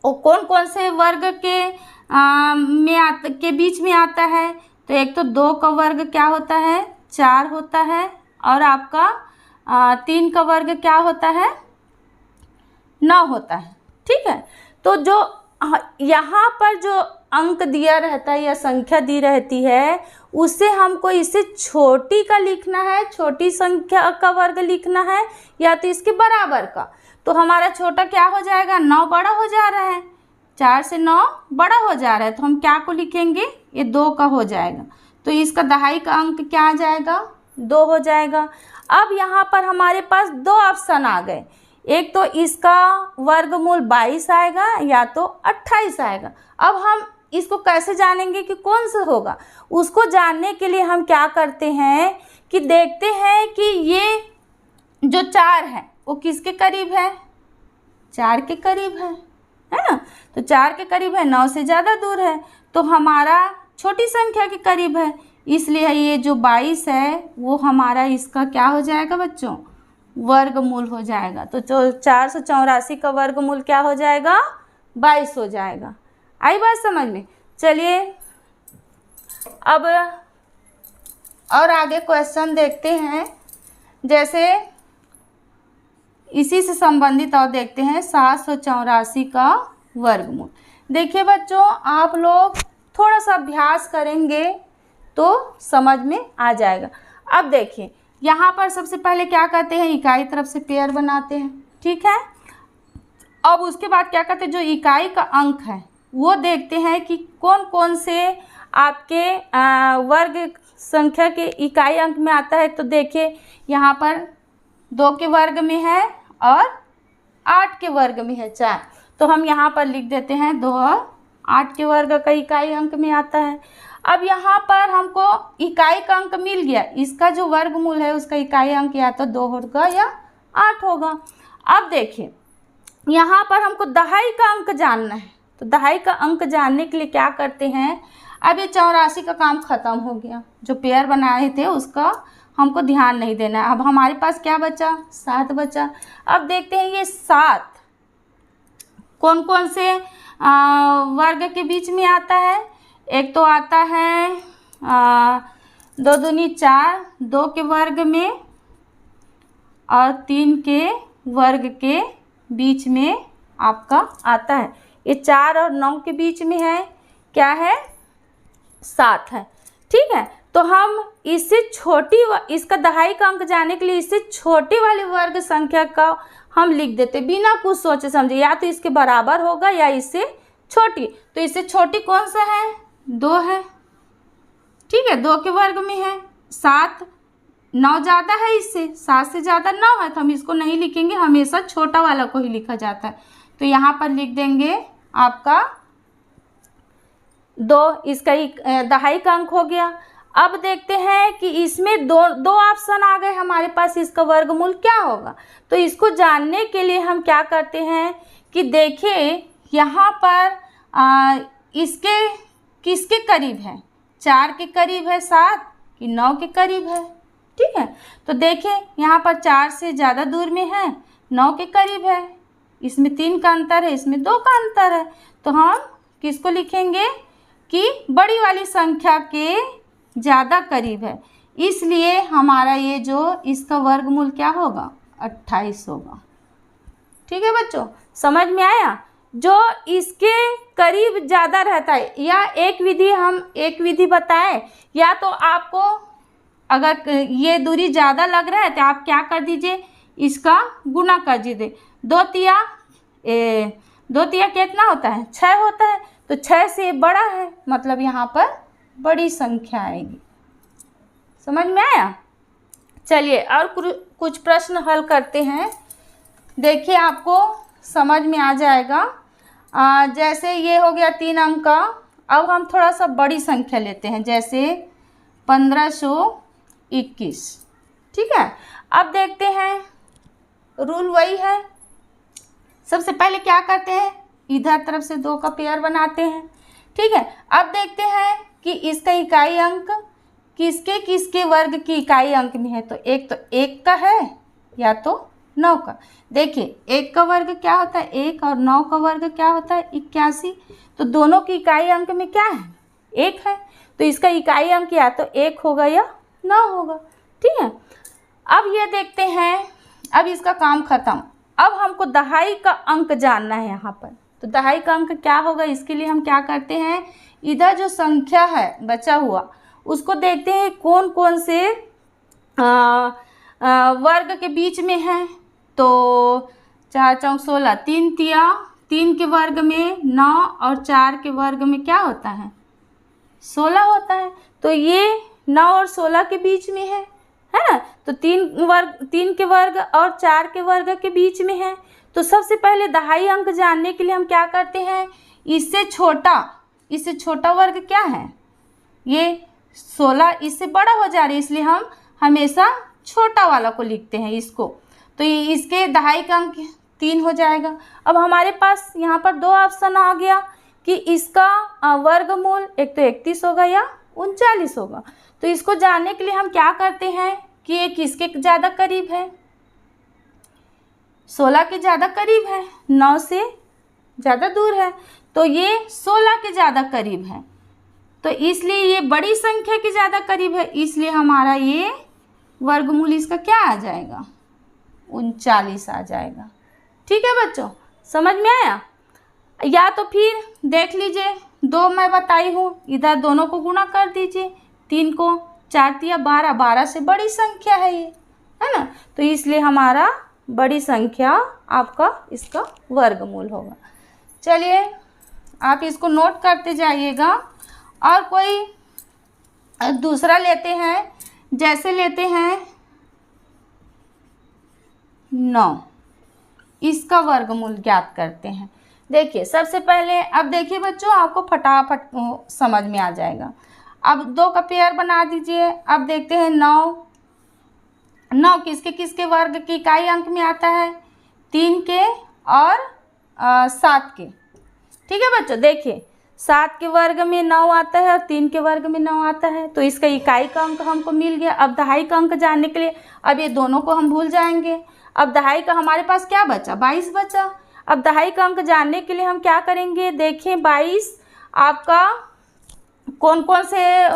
वो कौन कौन से वर्ग के बीच में आता है? तो एक तो 2 का वर्ग क्या होता है? 4 होता है, और आपका 3 का वर्ग क्या होता है? 9 होता है। ठीक है, तो जो यहाँ पर जो अंक दिया रहता है या संख्या दी रहती है उससे हमको इससे छोटी का लिखना है, छोटी संख्या का वर्ग लिखना है, या तो इसके बराबर का। तो हमारा छोटा क्या हो जाएगा? 9 बड़ा हो जा रहा है, 4 से 9 बड़ा हो जा रहा है, तो हम क्या को लिखेंगे? ये 2 का हो जाएगा। तो इसका दहाई का अंक क्या आ जाएगा? 2 हो जाएगा। अब यहाँ पर हमारे पास 2 ऑप्शन आ गए, एक तो इसका वर्गमूल 22 आएगा या तो 28 आएगा। अब हम इसको कैसे जानेंगे कि कौन सा होगा? उसको जानने के लिए हम क्या करते हैं कि देखते हैं कि ये जो 4 है वो किसके करीब है? 4 के करीब है ना? तो 4 के करीब है, 9 से ज़्यादा दूर है, तो हमारा छोटी संख्या के करीब है, इसलिए ये जो 22 है वो हमारा इसका क्या हो जाएगा बच्चों? वर्गमूल हो जाएगा। तो 484 का वर्गमूल क्या हो जाएगा? 22 हो जाएगा। आई बात समझ में? चलिए अब और आगे क्वेश्चन देखते हैं। जैसे इसी से संबंधित और देखते हैं 784 का वर्गमूल। देखिए बच्चों, आप लोग थोड़ा सा अभ्यास करेंगे तो समझ में आ जाएगा। अब देखिए यहाँ पर सबसे पहले क्या करते हैं? इकाई तरफ से पेयर बनाते हैं। ठीक है, अब उसके बाद क्या करते हैं? जो इकाई का अंक है वो देखते हैं कि कौन कौन से आपके वर्ग संख्या के इकाई अंक में आता है। तो देखिए यहाँ पर 2 के वर्ग में है और 8 के वर्ग में है 4, तो हम यहाँ पर लिख देते हैं 2 और 8 के वर्ग का इकाई अंक में आता है। अब यहाँ पर हमको इकाई का अंक मिल गया, इसका जो वर्गमूल है उसका इकाई अंक या तो 2 होगा या 8 होगा। अब देखिए यहाँ पर हमको दहाई का अंक जानना है, तो दहाई का अंक जानने के लिए क्या करते हैं? अब ये 84 का काम ख़त्म हो गया, जो पेयर बनाए थे उसका हमको ध्यान नहीं देना है। अब हमारे पास क्या बचा? 7 बचा। अब देखते हैं ये 7 कौन कौन से वर्ग के बीच में आता है। एक तो आता है 2 दूनी 4, 2 के वर्ग में, और 3 के वर्ग के बीच में आपका आता है। ये 4 और 9 के बीच में है, क्या है? 7 है। ठीक है, तो हम इससे छोटी इसका दहाई का अंक जानने के लिए इससे छोटी वाली वर्ग संख्या का हम लिख देते बिना कुछ सोचे समझे, या तो इसके बराबर होगा या इससे छोटी। तो इससे छोटी कौन सा है? 2 है। ठीक है, 2 के वर्ग में है 7, 9 ज़्यादा है इससे, 7 से ज़्यादा 9 है, तो हम इसको नहीं लिखेंगे, हमेशा छोटा वाला को ही लिखा जाता है। तो यहाँ पर लिख देंगे आपका 2, इसका दहाई का अंक हो गया। अब देखते हैं कि इसमें दो ऑप्शन आ गए हमारे पास, इसका वर्गमूल क्या होगा। तो इसको जानने के लिए हम क्या करते हैं कि देखिए यहाँ पर इसके किसके करीब है? 4 के करीब है 7 कि 9 के करीब है? ठीक है, तो देखिए यहाँ पर 4 से ज़्यादा दूर में है, 9 के करीब है, इसमें 3 का अंतर है, इसमें 2 का अंतर है। तो हम किसको लिखेंगे कि बड़ी वाली संख्या के ज़्यादा करीब है, इसलिए हमारा ये जो इसका वर्गमूल क्या होगा? 28 होगा। ठीक है बच्चों, समझ में आया? जो इसके करीब ज़्यादा रहता है, या एक विधि बताएं, या तो आपको अगर ये दूरी ज़्यादा लग रहा है तो आप क्या कर दीजिए? इसका गुना कर दीजिए। 2 तिया कितना होता है? 6 होता है, तो 6 से बड़ा है, मतलब यहाँ पर बड़ी संख्या आएगी। समझ में आया? चलिए और कुछ प्रश्न हल करते हैं, देखिए आपको समझ में आ जाएगा। जैसे ये हो गया 3 अंक का। अब हम थोड़ा सा बड़ी संख्या लेते हैं, जैसे 1521। ठीक है, अब देखते हैं रूल वही है। सबसे पहले क्या करते हैं, इधर तरफ से 2 का पेयर बनाते हैं। ठीक है, अब देखते हैं कि इसका इकाई अंक किसके किसके वर्ग की इकाई अंक में है। तो एक 1 का है या तो 9 का। देखिए 1 का वर्ग क्या होता है 1 और 9 का वर्ग क्या होता है 81। तो दोनों की इकाई अंक में क्या है 1 है, तो इसका इकाई अंक या तो 1 होगा या 9 होगा। ठीक है, अब ये देखते हैं, अब इसका काम खत्म। अब हमको दहाई का अंक जानना है यहाँ पर। तो दहाई का अंक क्या होगा, इसके लिए हम क्या करते हैं, इधर जो संख्या है बचा हुआ उसको देखते हैं कौन कौन से वर्ग के बीच में है। तो 4 चौक 16, 3 तिया 3 के वर्ग में 9 और 4 के वर्ग में क्या होता है 16 होता है। तो ये 9 और 16 के बीच में है ना। तो 3 के वर्ग और 4 के वर्ग के बीच में है। तो सबसे पहले दहाई अंक जानने के लिए हम क्या करते हैं, इससे छोटा वर्ग क्या है ये 16, इससे बड़ा हो जा रही है, इसलिए हम हमेशा छोटा वाला को लिखते हैं इसको। तो ये इसके दहाई का अंक 3 हो जाएगा। अब हमारे पास यहाँ पर 2 ऑप्शन आ गया कि इसका वर्गमूल एक तो 31 होगा या 39 होगा। तो इसको जानने के लिए हम क्या करते हैं कि ये किसके ज़्यादा करीब है, 16 के ज़्यादा करीब है, 9 से ज़्यादा दूर है। तो ये 16 के ज़्यादा करीब है, तो इसलिए ये बड़ी संख्या के ज़्यादा करीब है, इसलिए हमारा ये वर्गमूल इसका क्या आ जाएगा 39 आ जाएगा। ठीक है बच्चों, समझ में आया। या तो फिर देख लीजिए 2 मैं बताई हूँ, इधर दोनों को गुणा कर दीजिए, 3 को 4 तिया 12, 12 से बड़ी संख्या है ये, है ना। तो इसलिए हमारा बड़ी संख्या आपका इसका वर्गमूल होगा। चलिए आप इसको नोट करते जाइएगा। और कोई दूसरा लेते हैं, जैसे लेते हैं 9, इसका वर्गमूल ज्ञात करते हैं। देखिए सबसे पहले, अब देखिए बच्चों आपको फटाफट समझ में आ जाएगा। अब 2 का पेयर बना दीजिए। अब देखते हैं 9 किसके किसके वर्ग की इकाई अंक में आता है 3 के और 7 के। ठीक है बच्चों, देखिए 7 के वर्ग में 9 आता है और 3 के वर्ग में 9 आता है, तो इसका इकाई का अंक हमको मिल गया। अब दहाई का अंक जानने के लिए अब ये दोनों को हम भूल जाएंगे। अब दहाई का हमारे पास क्या बचा 22 बचा। अब दहाई का अंक जानने के लिए हम क्या करेंगे, देखें 22 आपका कौन कौन से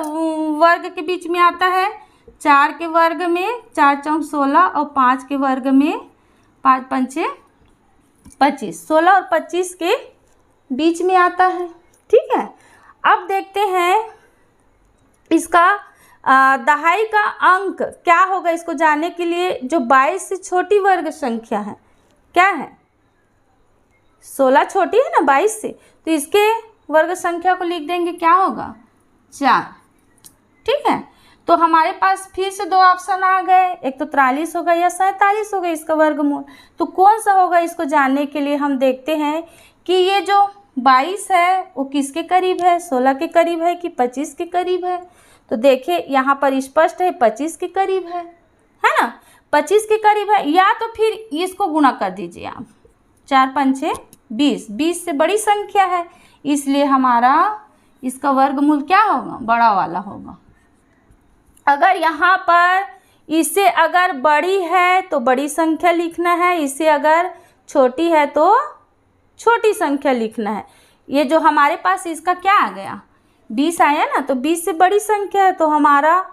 वर्ग के बीच में आता है, 4 के वर्ग में 4 चौक 16 और 5 के वर्ग में 5 पंचे 25, 16 और 25 के बीच में आता है। ठीक है, अब देखते हैं इसका दहाई का अंक क्या होगा। इसको जानने के लिए जो 22 से छोटी वर्ग संख्या है क्या है 16 छोटी है ना 22 से, तो इसके वर्ग संख्या को लिख देंगे क्या होगा 4। ठीक है, तो हमारे पास फिर से 2 ऑप्शन आ गए, एक तो 43 होगा या 47 होगा इसका वर्गमूल। तो कौन सा होगा, इसको जानने के लिए हम देखते हैं कि ये जो 22 है वो किसके करीब है, 16 के करीब है कि 25 के करीब है। तो देखिए यहाँ पर स्पष्ट है 25 के करीब है ना, 25 के करीब है। या तो फिर इसको गुणा कर दीजिए आप, 4 पंचे 20, 20 से बड़ी संख्या है, इसलिए हमारा इसका वर्गमूल क्या होगा बड़ा वाला होगा। अगर यहाँ पर इससे अगर बड़ी है तो बड़ी संख्या लिखना है, इससे अगर छोटी है तो छोटी संख्या लिखना है। ये जो हमारे पास इसका क्या आ गया 20 आया ना, तो 20 से बड़ी संख्या है तो हमारा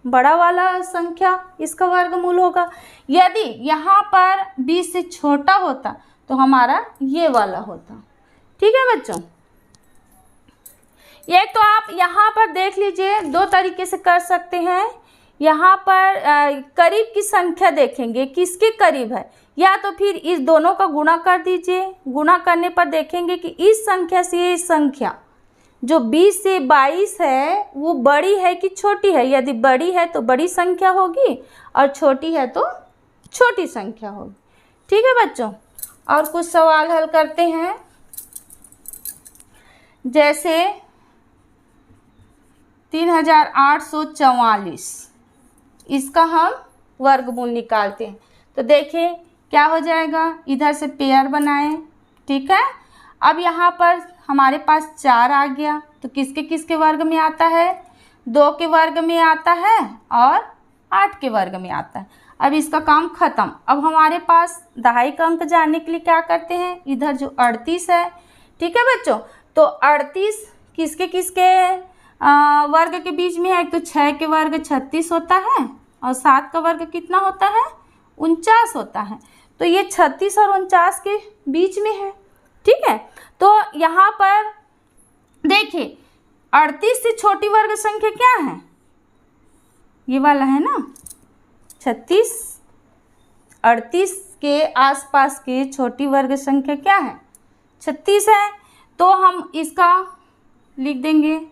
बड़ा वाला संख्या इसका वर्गमूल होगा। यदि यहाँ पर 20 से छोटा होता तो हमारा ये वाला होता। ठीक है बच्चों, ये तो आप यहाँ पर देख लीजिए 2 तरीके से कर सकते हैं। यहाँ पर करीब की संख्या देखेंगे किसके करीब है, या तो फिर इस दोनों का गुणा कर दीजिए। गुणा करने पर देखेंगे कि इस संख्या से इस संख्या जो 20 से 22 है वो बड़ी है कि छोटी है। यदि बड़ी है तो बड़ी संख्या होगी और छोटी है तो छोटी संख्या होगी। ठीक है बच्चों, और कुछ सवाल हल करते हैं। जैसे 3844 इसका हम वर्गमूल निकालते हैं। तो देखिए क्या हो जाएगा, इधर से पेयर बनाएं, ठीक है। अब यहाँ पर हमारे पास 4 आ गया, तो किसके किसके वर्ग में आता है, 2 के वर्ग में आता है और 8 के वर्ग में आता है। अब इसका काम खत्म। अब हमारे पास दहाई का अंक जानने के लिए क्या करते हैं, इधर जो 38 है, ठीक है बच्चों, तो 38 किसके किसके वर्ग के बीच में है, तो 6 के वर्ग 36 होता है और 7 का वर्ग कितना होता है, 49 होता है। तो ये 36 और 49 के बीच में है, ठीक है। तो यहाँ पर देखिए 38 से छोटी वर्ग संख्या क्या है, ये वाला है ना 36, 38 के आसपास के छोटी वर्ग संख्या क्या है, 36 है। तो हम इसका लिख देंगे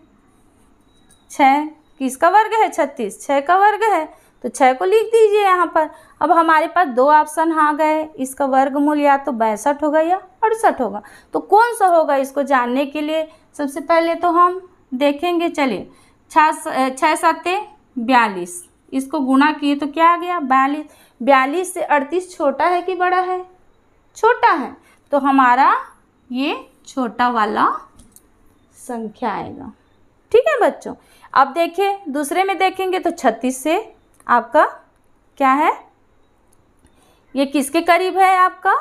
6, किसका वर्ग है, 36, 6 का वर्ग है, तो 6 को लिख दीजिए यहाँ पर। अब हमारे पास 2 ऑप्शन आ गए, इसका वर्गमूल या तो 62 होगा या 68 होगा, तो कौन सा होगा, इसको जानने के लिए सबसे पहले तो हम देखेंगे। चलिए 6 7 42, इसको गुणा किए तो क्या आ गया, 42। 42 से 38 छोटा है कि बड़ा है, छोटा है, तो हमारा ये छोटा वाला संख्या आएगा, ठीक है बच्चों। अब देखिए दूसरे में देखेंगे तो 36 से आपका क्या है, ये किसके करीब है आपका,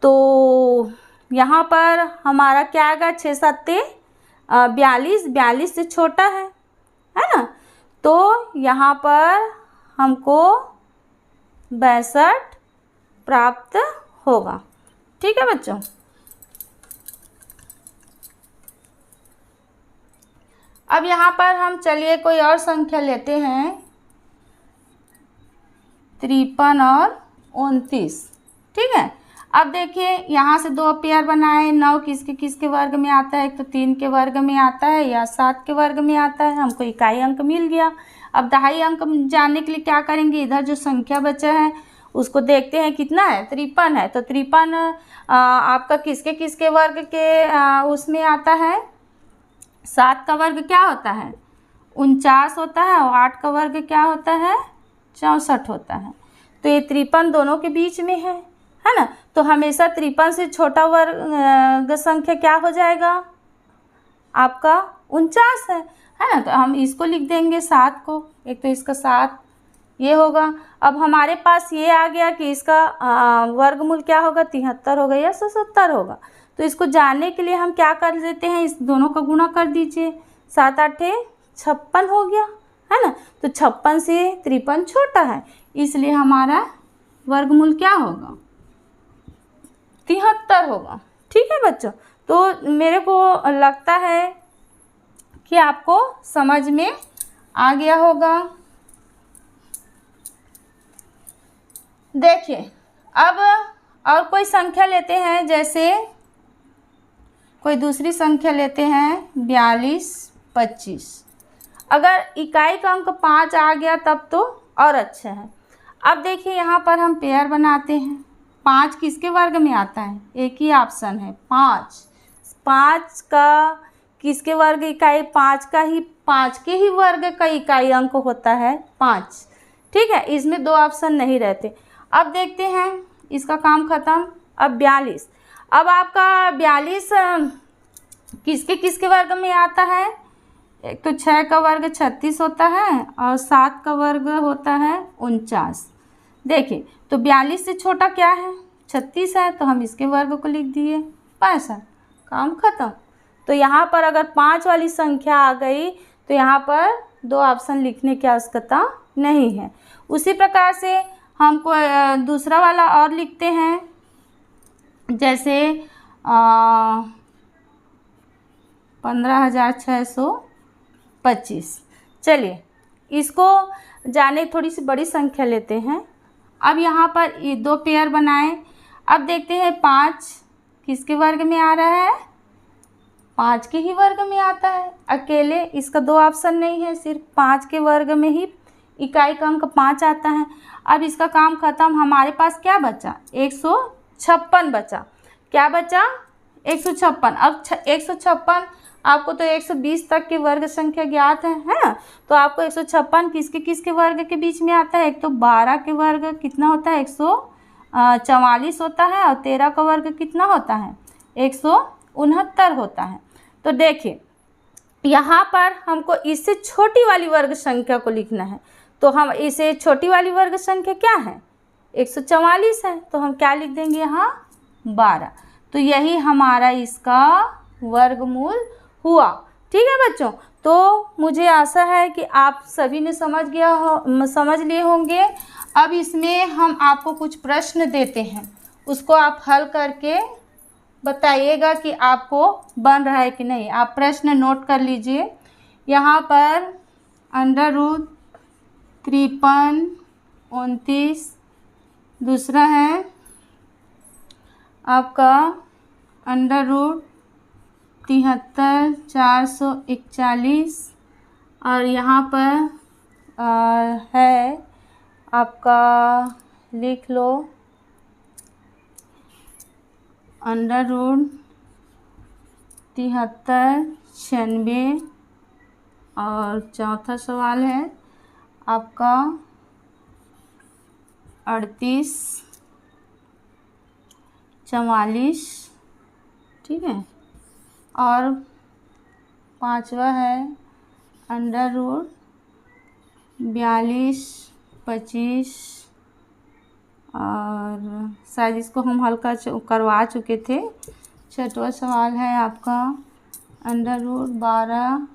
तो यहाँ पर हमारा क्या आएगा, 6 7 42, 42 से छोटा है ना, तो यहाँ पर हमको 62 प्राप्त होगा, ठीक है बच्चों। अब यहाँ पर हम चलिए कोई और संख्या लेते हैं, 53 और 29, ठीक है। अब देखिए यहाँ से 2 पेयर बनाए, 9 किसके किसके वर्ग में आता है, एक तो 3 के वर्ग में आता है या 7 के वर्ग में आता है, हमको इकाई अंक मिल गया। अब दहाई अंक जानने के लिए क्या करेंगे, इधर जो संख्या बचा है उसको देखते हैं कितना है, 53 है, तो 53 आपका किसके किसके वर्ग के उसमें आता है, 7 का वर्ग क्या होता है, 49 होता है और 8 का वर्ग क्या होता है, 64 होता है। तो ये 53 दोनों के बीच में है ना, तो हमेशा 53 से छोटा वर्ग संख्या क्या हो जाएगा आपका, 49 है ना, तो हम इसको लिख देंगे 7 को, एक तो इसका 7 ये होगा। अब हमारे पास ये आ गया कि इसका वर्गमूल क्या होगा, 73 होगा या 170 होगा। तो इसको जानने के लिए हम क्या कर देते हैं, इस दोनों का गुणा कर दीजिए, 7 8 56 हो गया, है ना, तो 56 से 53 छोटा है, इसलिए हमारा वर्गमूल क्या होगा, 73 होगा, ठीक है बच्चों। तो मेरे को लगता है कि आपको समझ में आ गया होगा। देखिए अब और कोई संख्या लेते हैं, जैसे कोई दूसरी संख्या लेते हैं 42 25, अगर इकाई का अंक 5 आ गया तब तो और अच्छा है। अब देखिए यहाँ पर हम पेयर बनाते हैं, 5 किसके वर्ग में आता है, एक ही ऑप्शन है 5, 5 का किसके वर्ग इकाई, 5 के ही वर्ग का इकाई अंक होता है 5, ठीक है, इसमें 2 ऑप्शन नहीं रहते। अब देखते हैं इसका काम खत्म। अब 42, अब आपका 42 किसके किसके वर्ग में आता है, एक तो 6 का वर्ग 36 होता है और 7 का वर्ग होता है 49। देखिए तो 42 से छोटा क्या है, 36 है, तो हम इसके वर्ग को लिख दिए 65, काम खत्म। तो यहाँ पर अगर 5 वाली संख्या आ गई तो यहाँ पर 2 ऑप्शन लिखने की आवश्यकता नहीं है। उसी प्रकार से हमको दूसरा वाला और लिखते हैं, जैसे 15,625। चलिए इसको जाने थोड़ी सी बड़ी संख्या लेते हैं। अब यहाँ पर ये 2 पेयर बनाएं। अब देखते हैं 5 किसके वर्ग में आ रहा है, 5 के ही वर्ग में आता है अकेले, इसका 2 ऑप्शन नहीं है, सिर्फ 5 के वर्ग में ही इकाई का अंक 5 आता है। अब इसका काम खत्म, हमारे पास क्या बचा, 156 बचा, क्या बचा 156। अब 156 आपको तो 120 तक के वर्ग संख्या ज्ञात है ना, तो आपको 156 किसके किसके वर्ग के बीच में आता है, एक तो 12 के वर्ग कितना होता है 44 होता है और 13 का वर्ग कितना होता है 169 होता है। तो देखिए यहाँ पर हमको इससे छोटी वाली वर्ग संख्या को लिखना है, तो हम इसे छोटी वाली वर्ग संख्या क्या है 144 है, तो हम क्या लिख देंगे यहाँ 12। तो यही हमारा इसका वर्गमूल हुआ। ठीक है बच्चों, तो मुझे आशा है कि आप सभी ने समझ लिए होंगे। अब इसमें हम आपको कुछ प्रश्न देते हैं, उसको आप हल करके बताइएगा कि आपको बन रहा है कि नहीं। आप प्रश्न नोट कर लीजिए। यहाँ पर √53 29, दूसरा है आपका √73 441, और यहाँ पर है आपका, लिख लो √73 96, और चौथा सवाल है आपका 38 44। ठीक है, और पांचवा है √42 25, और शायद इसको हम हल करवा चुके थे। छठवां सवाल है आपका √12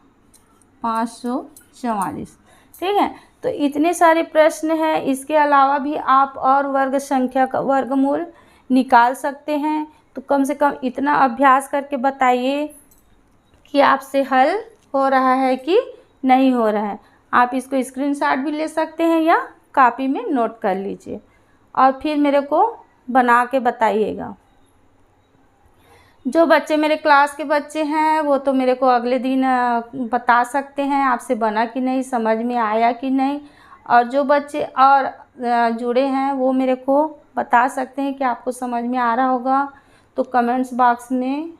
544। ठीक है, तो इतने सारे प्रश्न हैं। इसके अलावा भी आप और वर्ग संख्या का वर्गमूल निकाल सकते हैं। तो कम से कम इतना अभ्यास करके बताइए कि आपसे हल हो रहा है कि नहीं हो रहा है। आप इसको स्क्रीनशॉट भी ले सकते हैं या कॉपी में नोट कर लीजिए और फिर मेरे को बना के बताइएगा। जो बच्चे मेरे क्लास के बच्चे हैं वो तो मेरे को अगले दिन बता सकते हैं आपसे बना कि नहीं, समझ में आया कि नहीं। और जो बच्चे और जुड़े हैं वो मेरे को बता सकते हैं कि आपको समझ में आ रहा होगा, तो कमेंट्स बॉक्स में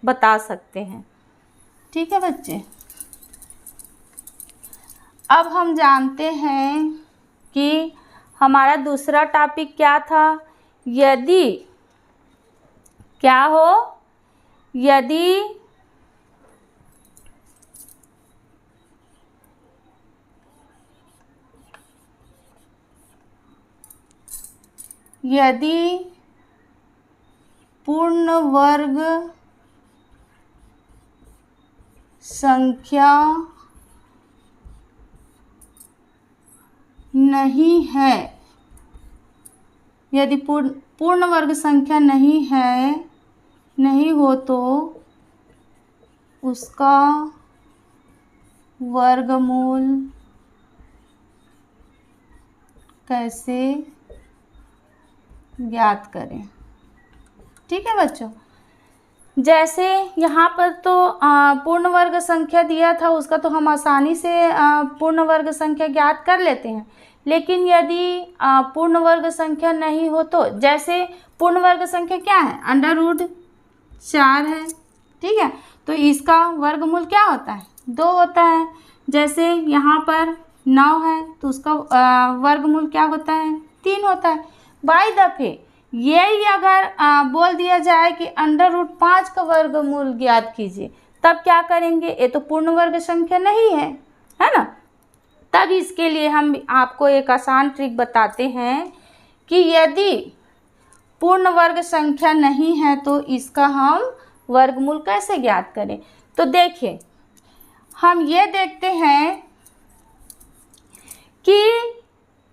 बता सकते हैं। ठीक है बच्चे, अब हम जानते हैं कि हमारा दूसरा टॉपिक क्या था। यदि क्या हो, यदि पूर्ण वर्ग संख्या नहीं है, यदि पूर्ण वर्ग संख्या नहीं हो तो उसका वर्गमूल कैसे ज्ञात करें। ठीक है बच्चों, जैसे यहाँ पर तो पूर्ण वर्ग संख्या दिया था, उसका तो हम आसानी से पूर्ण वर्ग संख्या ज्ञात कर लेते हैं। लेकिन यदि पूर्ण वर्ग संख्या नहीं हो तो, जैसे पूर्ण वर्ग संख्या क्या है √4 है। ठीक है, तो इसका वर्गमूल क्या होता है 2 होता है। जैसे यहाँ पर 9 है तो उसका वर्गमूल क्या होता है 3 होता है। बाई दफ़े यही अगर बोल दिया जाए कि √5 का वर्गमूल ज्ञात कीजिए, तब क्या करेंगे, ये तो पूर्ण वर्ग संख्या नहीं है, है ना। तब इसके लिए हम आपको एक आसान ट्रिक बताते हैं कि यदि पूर्ण वर्ग संख्या नहीं है तो इसका हम वर्गमूल कैसे ज्ञात करें। तो देखिए, हम ये देखते हैं कि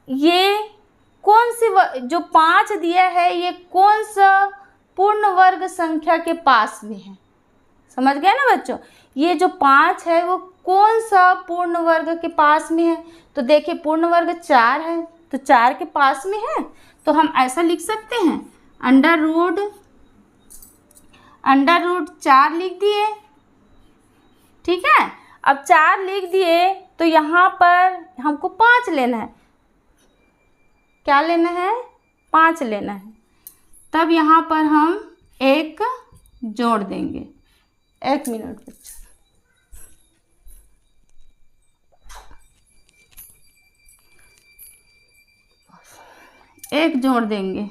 ये कौन सी जो 5 दिया है ये कौन सा पूर्ण वर्ग संख्या के पास में है। समझ गए ना बच्चों, ये जो 5 है वो कौन सा पूर्ण वर्ग के पास में है। तो देखिए पूर्ण वर्ग 4 है तो 4 के पास में है, तो हम ऐसा लिख सकते हैं √4 लिख दिए। ठीक है, अब 4 लिख दिए तो यहाँ पर हमको 5 लेना है। क्या लेना है 5 लेना है। तब यहाँ पर हम 1 जोड़ देंगे। 1 मिनट बच्चों, 1 जोड़ देंगे।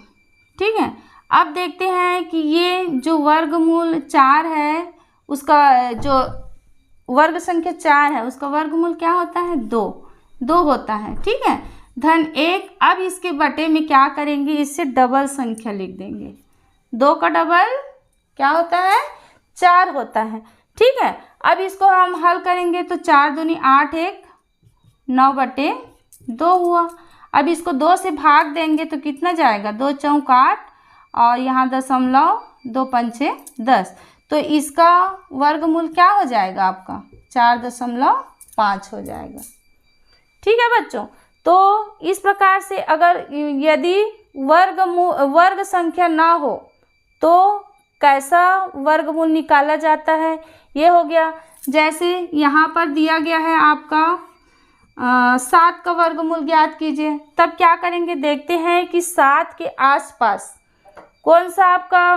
ठीक है, अब देखते हैं कि ये जो वर्गमूल 4 है उसका जो वर्ग संख्या 4 है उसका वर्गमूल क्या होता है? 2 होता है। ठीक है, धन 1। अब इसके बटे में क्या करेंगे? इससे डबल संख्या लिख देंगे। 2 का डबल क्या होता है? 4 होता है। ठीक है, अब इसको हम हल करेंगे तो 4 दूनी 8, 1 9/2 हुआ। अब इसको 2 से भाग देंगे तो कितना जाएगा? 2 चौक 8 और यहाँ दशमलव, 2 पंचे 10। तो इसका वर्गमूल क्या हो जाएगा आपका? 4.5 हो जाएगा। ठीक है बच्चों, तो इस प्रकार से अगर यदि वर्ग संख्या ना हो तो कैसा वर्गमूल निकाला जाता है, ये हो गया। जैसे यहाँ पर दिया गया है आपका 7 का वर्गमूल ज्ञात कीजिए, तब क्या करेंगे? देखते हैं कि 7 के आसपास कौन सा आपका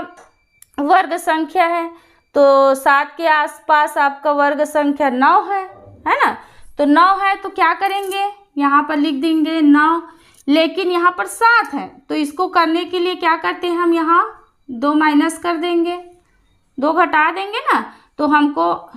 वर्ग संख्या है। तो 7 के आसपास आपका वर्ग संख्या 9 है ना? तो 9 है तो क्या करेंगे? यहाँ पर लिख देंगे 9, लेकिन यहाँ पर 7 है तो इसको करने के लिए क्या करते हैं हम? यहाँ 2 माइनस कर देंगे, 2 घटा देंगे ना। तो हमको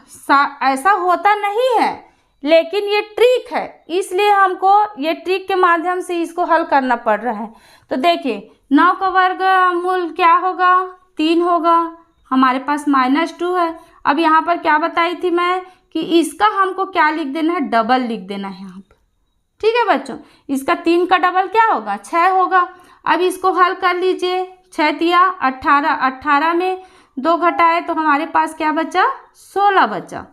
ऐसा होता नहीं है, लेकिन ये ट्रिक है, इसलिए हमको ये ट्रिक के माध्यम से इसको हल करना पड़ रहा है। तो देखिए 9 का वर्गमूल क्या होगा? 3 होगा। हमारे पास -2 है। अब यहाँ पर क्या बताई थी मैं कि इसका हमको क्या लिख देना है? डबल लिख देना है यहाँ पर। ठीक है बच्चों, इसका 3 का डबल क्या होगा? 6 होगा। अब इसको हल कर लीजिए। 6 तिया 18, 18 में 2 घटाए तो हमारे पास क्या बचा? 16 बचा।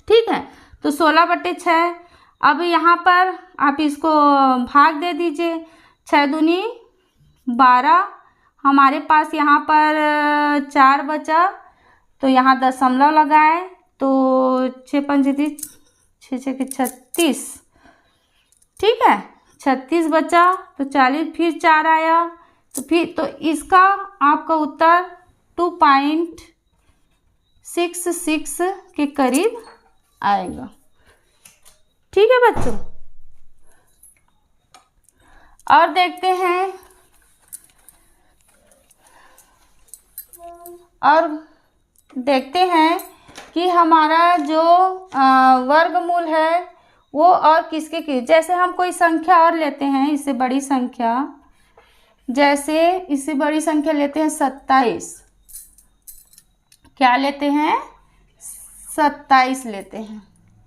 ठीक है, तो 16/6। अब यहाँ पर आप इसको भाग दे दीजिए। 6 दूनी 12, हमारे पास यहाँ पर 4 बचा तो यहाँ दशमलव लगाए तो 6 पंचे 30, 6 के 36। ठीक है, 36 बचा तो 40, फिर 4 आया तो इसका आपका उत्तर 2.66 के करीब आएगा। ठीक है बच्चों, और देखते हैं कि हमारा जो वर्गमूल है वो और किसके जैसे हम कोई संख्या और लेते हैं, इससे बड़ी संख्या, जैसे इससे बड़ी संख्या लेते हैं 27। क्या लेते हैं? 27 लेते हैं।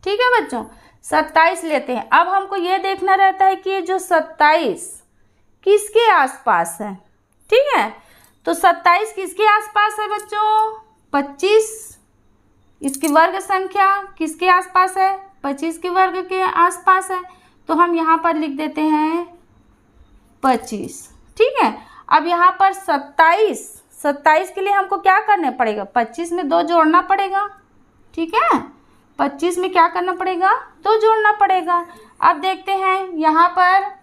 ठीक है बच्चों, 27 लेते हैं। अब हमको ये देखना रहता है कि ये जो 27 किसके आसपास है। ठीक है, तो 27 किसके आसपास है बच्चों? 25। इसकी वर्ग संख्या किसके आसपास है? 25 के वर्ग के आसपास है। तो हम यहाँ पर लिख देते हैं 25। ठीक है, अब यहाँ पर 27 के लिए हमको क्या करना पड़ेगा? 25 में 2 जोड़ना पड़ेगा। ठीक है, 25 में क्या करना पड़ेगा? 2 जोड़ना पड़ेगा। अब देखते हैं यहाँ पर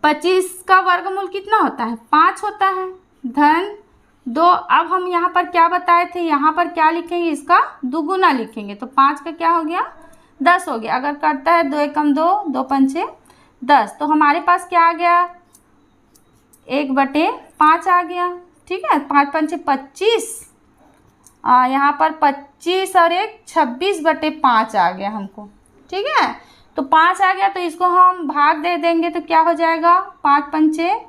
25 का वर्गमूल कितना होता है? 5 होता है, धन 2। अब हम यहाँ पर क्या बताए थे? यहाँ पर क्या लिखेंगे? इसका दुगुना लिखेंगे। तो 5 का क्या हो गया? 10 हो गया। अगर करता है 2 एकम 2, 2 पंचे 10, तो हमारे पास क्या आ गया? 1/5 आ गया। ठीक है, 5 पंचे 25, यहाँ पर 25 और 1 26/5 आ गया हमको। ठीक है, तो 5 आ गया तो इसको हम भाग दे देंगे तो क्या हो जाएगा? 5 पंचे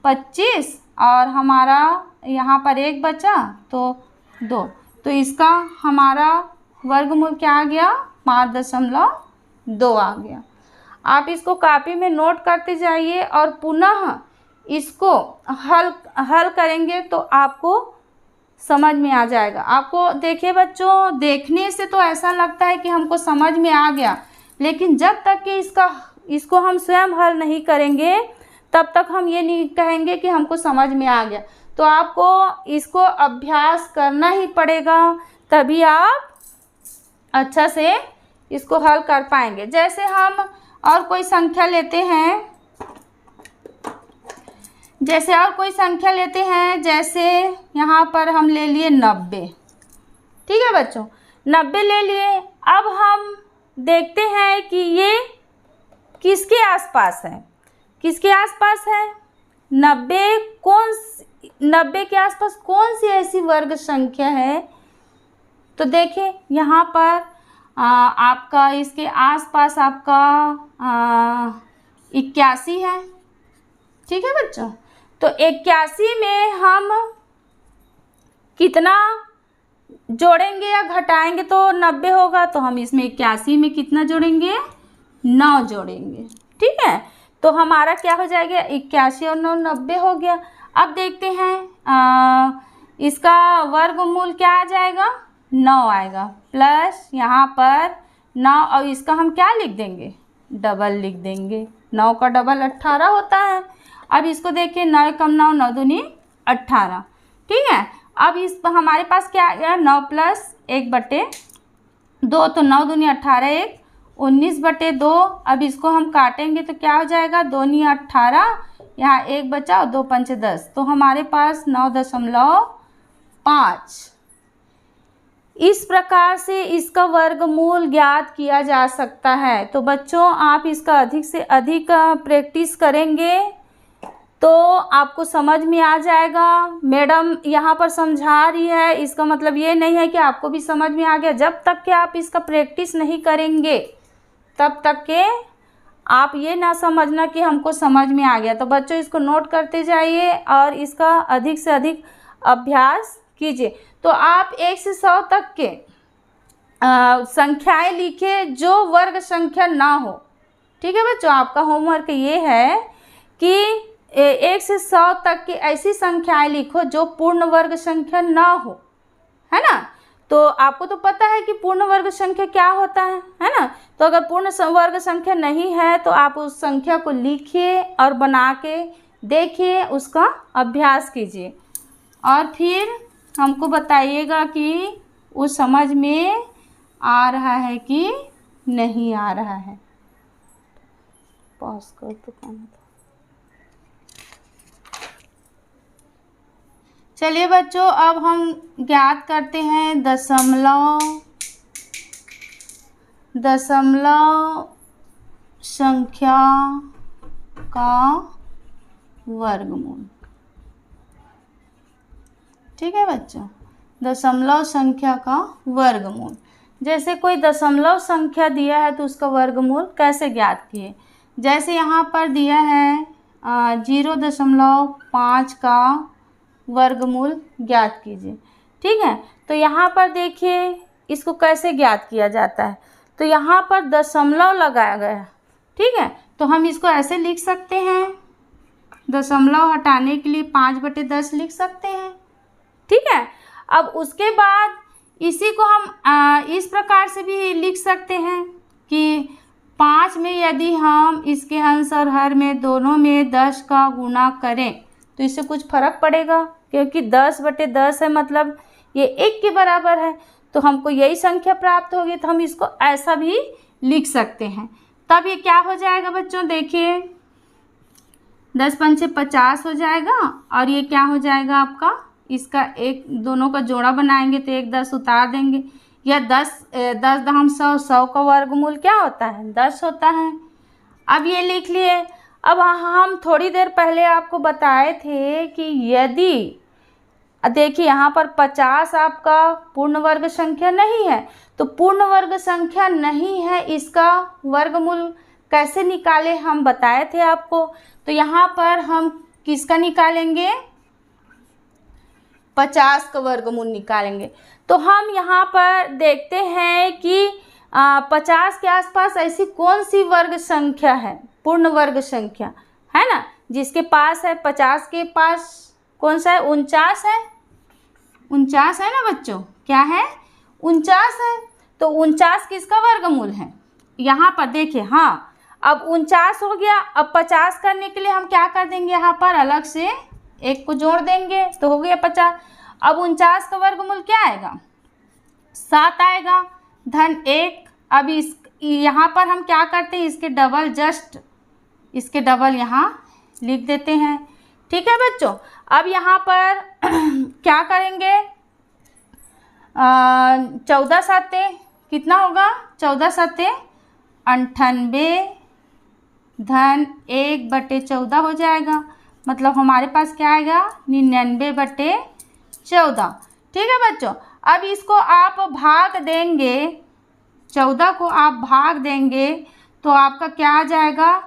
25 और हमारा यहाँ पर 1 बचा तो 2। तो इसका हमारा वर्गमूल क्या आ गया? 5.2 आ गया। आप इसको कॉपी में नोट करते जाइए और पुनः इसको हल करेंगे तो आपको समझ में आ जाएगा। आपको देखिए बच्चों, देखने से तो ऐसा लगता है कि हमको समझ में आ गया, लेकिन जब तक कि इसको हम स्वयं हल नहीं करेंगे तब तक हम ये नहीं कहेंगे कि हमको समझ में आ गया। तो आपको इसको अभ्यास करना ही पड़ेगा, तभी आप अच्छा से इसको हल कर पाएंगे। जैसे हम और कोई संख्या लेते हैं, जैसे यहाँ पर हम ले लिए 90। ठीक है बच्चों, 90 ले लिए। अब हम देखते हैं कि ये किसके आसपास है। किसके आसपास है? 90 के आसपास कौन सी ऐसी वर्ग संख्या है? तो देखिए यहाँ पर आपका इसके आसपास आपका 81 है। ठीक है बच्चों, तो 81 में हम कितना जोड़ेंगे या घटाएंगे तो 90 होगा, तो हम इसमें 81 में कितना जोड़ेंगे? 9 जोड़ेंगे। ठीक है, तो हमारा क्या हो जाएगा? 81 और 9 90 हो गया। अब देखते हैं इसका वर्गमूल क्या आ जाएगा? 9 आएगा, प्लस यहाँ पर 9 और इसका हम क्या लिख देंगे? डबल लिख देंगे। 9 का डबल 18 होता है। अब इसको देखिए, 9 कम 9, 9 दूनी 18। ठीक है, अब इस हमारे पास क्या आ गया? 9 प्लस 1/2, तो 9 दूनी 18, 1 19/2। अब इसको हम काटेंगे तो क्या हो जाएगा? 2 नी 18, यहाँ 1 बचा और 2 पंचे 10, तो हमारे पास 9.5। इस प्रकार से इसका वर्गमूल ज्ञात किया जा सकता है। तो बच्चों आप इसका अधिक से अधिक प्रैक्टिस करेंगे तो आपको समझ में आ जाएगा। मैडम यहाँ पर समझा रही है, इसका मतलब ये नहीं है कि आपको भी समझ में आ गया। जब तक कि आप इसका प्रैक्टिस नहीं करेंगे तब तक के आप ये ना समझना कि हमको समझ में आ गया। तो बच्चों इसको नोट करते जाइए और इसका अधिक से अधिक अभ्यास कीजिए। तो आप 1 से 100 तक के संख्याएं लिखिए जो वर्ग संख्या ना हो। ठीक है बच्चों, आपका होमवर्क ये है कि 1 से 100 तक की ऐसी संख्याएं लिखो जो पूर्ण वर्ग संख्या ना हो, है ना। तो आपको तो पता है कि पूर्ण वर्ग संख्या क्या होता है ना। तो अगर पूर्ण वर्ग संख्या नहीं है तो आप उस संख्या को लिखिए और बना के देखिए, उसका अभ्यास कीजिए और फिर हमको बताइएगा कि वो समझ में आ रहा है कि नहीं आ रहा है। पॉज कर तो काम। चलिए बच्चों, अब हम ज्ञात करते हैं दशमलव संख्या का वर्गमूल। ठीक है बच्चों, दशमलव संख्या का वर्गमूल। जैसे कोई दशमलव संख्या दिया है तो उसका वर्गमूल कैसे ज्ञात किए। जैसे यहाँ पर दिया है 0.5 का वर्गमूल ज्ञात कीजिए। ठीक है, तो यहाँ पर देखिए इसको कैसे ज्ञात किया जाता है। तो यहाँ पर दशमलव लगाया गया। ठीक है, तो हम इसको ऐसे लिख सकते हैं, दशमलव हटाने के लिए 5/10 लिख सकते हैं। ठीक है, अब उसके बाद इसी को हम इस प्रकार से भी लिख सकते हैं कि 5 में यदि हम इसके अंश और हर में दोनों में 10 का गुणा करें तो इससे कुछ फ़र्क पड़ेगा, क्योंकि 10/10 है, मतलब ये 1 के बराबर है, तो हमको यही संख्या प्राप्त होगी। तो हम इसको ऐसा भी लिख सकते हैं। तब ये क्या हो जाएगा बच्चों, देखिए 10 पंचे 50 हो जाएगा और ये क्या हो जाएगा आपका, इसका एक दोनों का जोड़ा बनाएंगे तो 1 10 उतार देंगे, या 10 दहम 100, 100 का वर्गमूल क्या होता है? 10 होता है। अब ये लिख लिए। अब हम थोड़ी देर पहले आपको बताए थे कि यदि देखिए यहाँ पर 50 आपका पूर्ण वर्ग संख्या नहीं है, तो पूर्ण वर्ग संख्या नहीं है, इसका वर्गमूल कैसे निकाले हम बताए थे आपको। तो यहाँ पर हम किसका निकालेंगे? 50 का वर्गमूल निकालेंगे। तो हम यहाँ पर देखते हैं कि 50 के आसपास ऐसी कौन सी वर्ग संख्या है, पूर्ण वर्ग संख्या, है ना, जिसके पास है 50 के पास कौन सा है? 49 है। 49 है ना बच्चों, क्या है? 49 है। तो 49 किसका वर्गमूल है? यहाँ पर देखिए, हाँ अब 49 हो गया। अब 50 करने के लिए हम क्या कर देंगे, यहाँ पर अलग से 1 को जोड़ देंगे तो हो गया 50। अब 49 का वर्गमूल क्या आएगा? 7 आएगा, धन 1। अब इस यहाँ पर हम क्या करते हैं, इसके डबल, जस्ट इसके डबल यहाँ लिख देते हैं। ठीक है बच्चों, अब यहाँ पर क्या करेंगे, 14 साते कितना होगा? 14 साते 98, धन 1/14 हो जाएगा। मतलब हमारे पास क्या आएगा 99/14। ठीक है बच्चों, अब इसको आप भाग देंगे, 14 को आप भाग देंगे तो आपका क्या आ जाएगा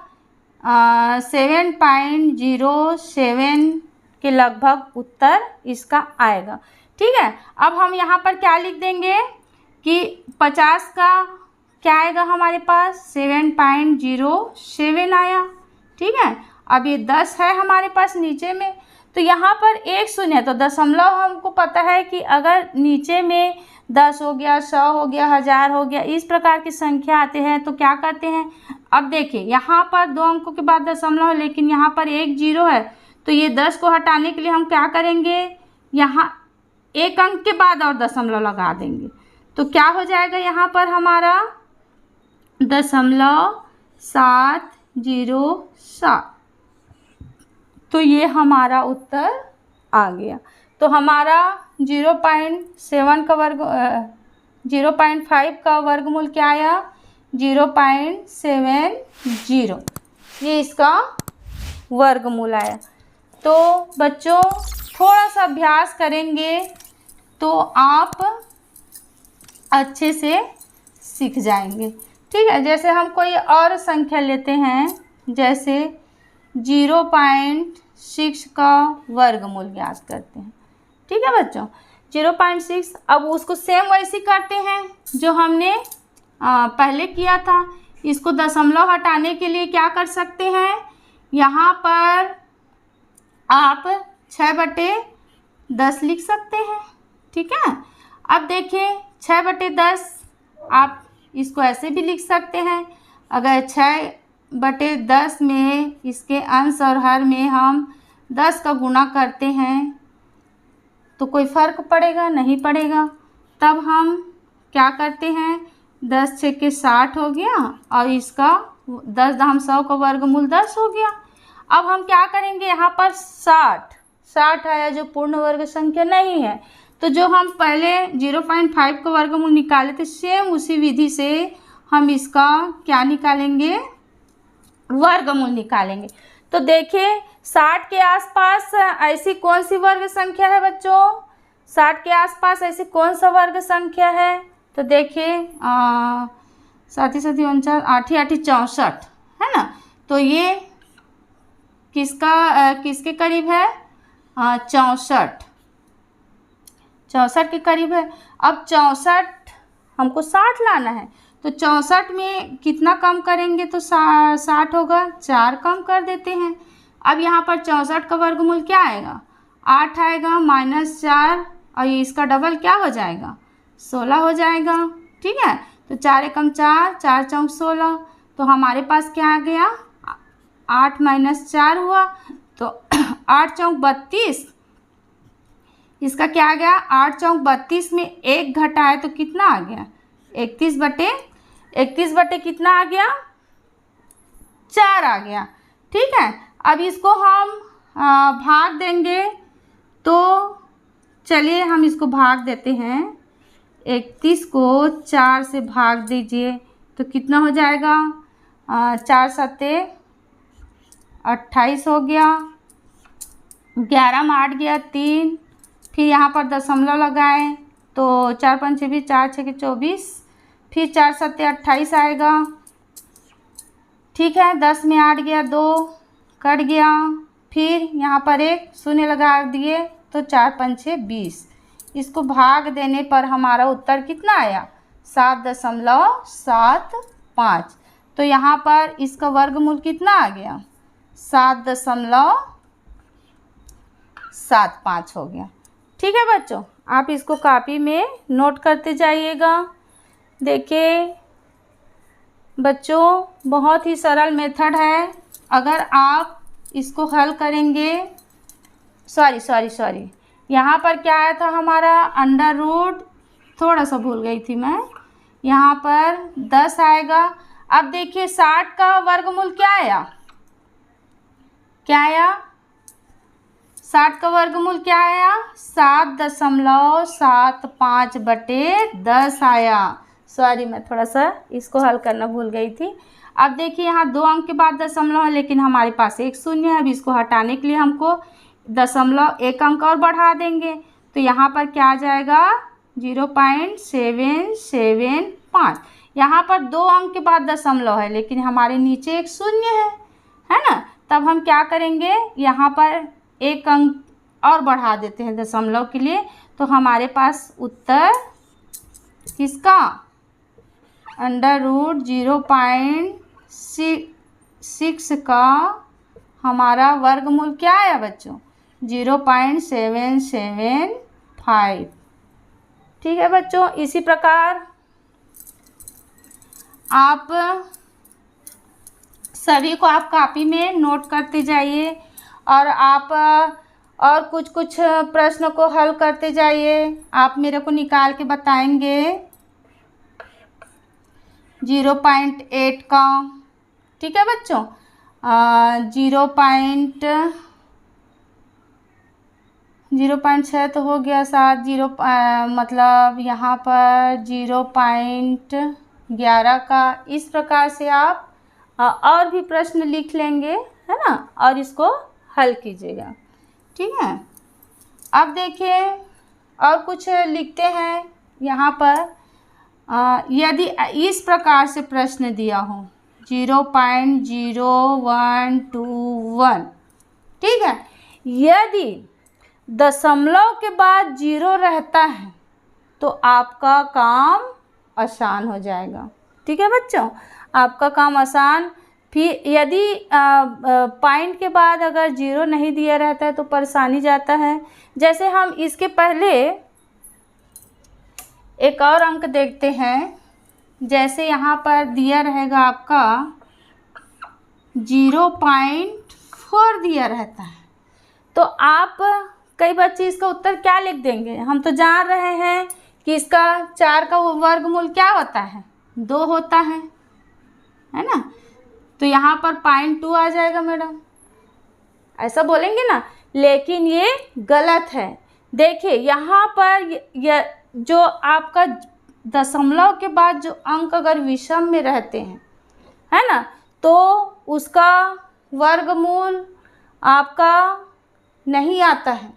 7.07 के लगभग उत्तर इसका आएगा। ठीक है, अब हम यहाँ पर क्या लिख देंगे कि 50 का क्या आएगा हमारे पास 7.07 आया। ठीक है, अब ये 10 है हमारे पास नीचे में, तो यहाँ पर एक शून्य, तो दशमलव हमको पता है कि अगर नीचे में 10 हो गया, 100 हो गया, 1000 हो गया, इस प्रकार की संख्या आते हैं तो क्या करते हैं। अब देखिए यहाँ पर 2 अंकों के बाद दशमलव है, लेकिन यहाँ पर एक जीरो है, तो ये 10 को हटाने के लिए हम क्या करेंगे, यहाँ एक अंक के बाद और दशमलव लगा देंगे, तो क्या हो जाएगा यहाँ पर हमारा 0.707। तो ये हमारा उत्तर आ गया। तो हमारा 0.7 का वर्ग 0.5 का वर्गमूल क्या आया 0.70, ये इसका वर्गमूल आया। तो बच्चों थोड़ा सा अभ्यास करेंगे तो आप अच्छे से सीख जाएंगे। ठीक है, जैसे हम कोई और संख्या लेते हैं, जैसे 0.6 का वर्गमूल ज्ञात करते हैं। ठीक है बच्चों, 0.6, अब उसको सेम वैसे करते हैं जो हमने पहले किया था। इसको दशमलव हटाने के लिए क्या कर सकते हैं, यहाँ पर आप 6/10 लिख सकते हैं। ठीक है, अब देखिए 6/10 आप इसको ऐसे भी लिख सकते हैं। अगर 6/10 में इसके अंश और हर में हम 10 का गुणा करते हैं तो कोई फ़र्क पड़ेगा नहीं पड़ेगा। तब हम क्या करते हैं, 10 6 के 60 हो गया और इसका 10 दहम 100 का वर्गमूल 10 हो गया। अब हम क्या करेंगे, यहाँ पर 60 आया जो पूर्ण वर्ग संख्या नहीं है, तो जो हम पहले 0.5 का वर्गमूल निकाले थे, सेम उसी विधि से हम इसका क्या निकालेंगे, वर्गमूल निकालेंगे। तो देखिए 60 के आसपास ऐसी कौन सी वर्ग संख्या है बच्चों, 60 के आसपास ऐसी कौन सा वर्ग संख्या है, तो देखिए 7 7 49 8 8 64 है ना। तो ये किसके करीब है 64 के करीब है। अब 64 हमको 60 लाना है, तो 64 में कितना कम करेंगे तो 60 होगा, 4 कम कर देते हैं। अब यहाँ पर 64 का वर्गमूल क्या आएगा 8 आएगा -4 और ये इसका डबल क्या हो जाएगा 16 हो जाएगा। ठीक है, तो 4 एकम 4, 4 चौक 16, तो हमारे पास क्या आ गया 8 - 4 हुआ, तो 8 चौक 32, इसका क्या आ गया 8 चौक 32 में 1 घटा है तो कितना आ गया 31 बटे कितना आ गया 4 आ गया। ठीक है, अब इसको हम भाग देंगे, तो चलिए हम इसको भाग देते हैं। 31 को 4 से भाग दीजिए तो कितना हो जाएगा 4 7 28 हो गया, 11 में 8 गया 3, फिर यहाँ पर दशमलव लगाएं तो 4 5 6 20, 4 6 24, फिर 4 7 28 आएगा। ठीक है, 10 में 8 गया 2 कट गया, फिर यहाँ पर एक शून्य लगा दिए तो 4 5 6 20। इसको भाग देने पर हमारा उत्तर कितना आया 7.75। तो यहाँ पर इसका वर्गमूल कितना आ गया 7.75 हो गया। ठीक है बच्चों, आप इसको कॉपी में नोट करते जाइएगा। देखिए बच्चों बहुत ही सरल मेथड है, अगर आप इसको हल करेंगे, सॉरी यहाँ पर क्या आया था हमारा अंडर रूट, थोड़ा सा भूल गई थी मैं, यहाँ पर 10 आएगा। अब देखिए 60 का वर्गमूल क्या आया 60 का वर्गमूल क्या आया 7.75/10 आया। सॉरी मैं थोड़ा सा इसको हल करना भूल गई थी। अब देखिए यहाँ 2 अंक के बाद दशमलव है, लेकिन हमारे पास एक शून्य है। अब इसको हटाने के लिए हमको दशमलव 1 अंक और बढ़ा देंगे, तो यहाँ पर क्या आ जाएगा 0.775। यहाँ पर 2 अंक के बाद दशमलव है, लेकिन हमारे नीचे एक शून्य है ना। तब हम क्या करेंगे, यहाँ पर 1 अंक और बढ़ा देते हैं दशमलव के लिए, तो हमारे पास उत्तर किसका √0.6 का हमारा वर्गमूल क्या आया बच्चों 0.775। ठीक है बच्चों, इसी प्रकार आप सभी को आप कॉपी में नोट करते जाइए और आप और कुछ प्रश्नों को हल करते जाइए। आप मेरे को निकाल के बताएंगे 0.8 का। ठीक है बच्चों, 0.6 तो हो गया, 7 मतलब यहाँ पर 0.11 का। इस प्रकार से आप और भी प्रश्न लिख लेंगे, है ना, और इसको हल कीजिएगा। ठीक है, अब देखिए और कुछ लिखते हैं यहाँ पर। यदि इस प्रकार से प्रश्न दिया हो 0.0121, ठीक है, यदि दशमलव के बाद 0 रहता है तो आपका काम आसान हो जाएगा। ठीक है बच्चों, आपका काम आसान। फिर यदि पॉइंट के बाद अगर 0 नहीं दिया रहता है तो परेशानी जाता है। जैसे हम इसके पहले एक और अंक देखते हैं। जैसे यहाँ पर दिया रहेगा आपका 0.4 दिया रहता है, तो आप कई बच्चे इसका उत्तर क्या लिख देंगे। हम तो जान रहे हैं कि इसका 4 का वर्गमूल क्या होता है 2 होता है ना। तो यहाँ पर 0.2 आ जाएगा मैडम, ऐसा बोलेंगे ना, लेकिन ये गलत है। देखिए यहाँ पर जो आपका दशमलव के बाद जो अंक अगर विषम में रहते हैं, है ना, तो उसका वर्गमूल आपका नहीं आता है।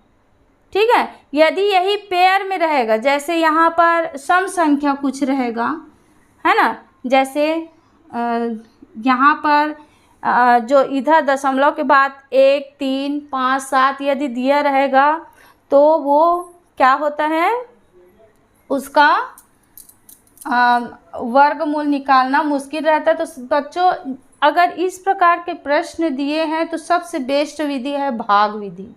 ठीक है, यदि यही पेयर में रहेगा, जैसे यहाँ पर सम संख्या कुछ रहेगा, है ना, जैसे यहाँ पर जो इधर दशमलव के बाद 1, 3, 5, 7 यदि दिया रहेगा तो वो क्या होता है, उसका वर्गमूल निकालना मुश्किल रहता है। तो बच्चों अगर इस प्रकार के प्रश्न दिए हैं तो सबसे बेस्ट विधि है भाग विधि।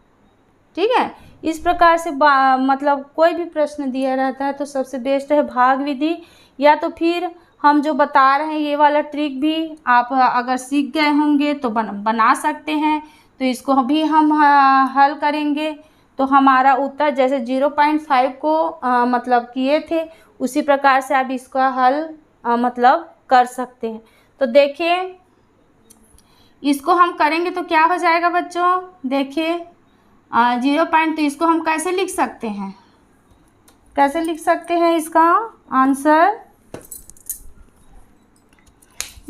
ठीक है, इस प्रकार से मतलब कोई भी प्रश्न दिया रहता है तो सबसे बेस्ट है भाग विधि। या तो फिर हम जो बता रहे हैं ये वाला ट्रिक भी आप अगर सीख गए होंगे तो बना सकते हैं। तो इसको भी हम हल करेंगे तो हमारा उत्तर जैसे 0.5 को मतलब किए थे उसी प्रकार से आप इसका हल मतलब कर सकते हैं। तो देखिए इसको हम करेंगे तो क्या हो जाएगा बच्चों, देखिए 0. तो इसको हम कैसे लिख सकते हैं, कैसे लिख सकते हैं इसका आंसर।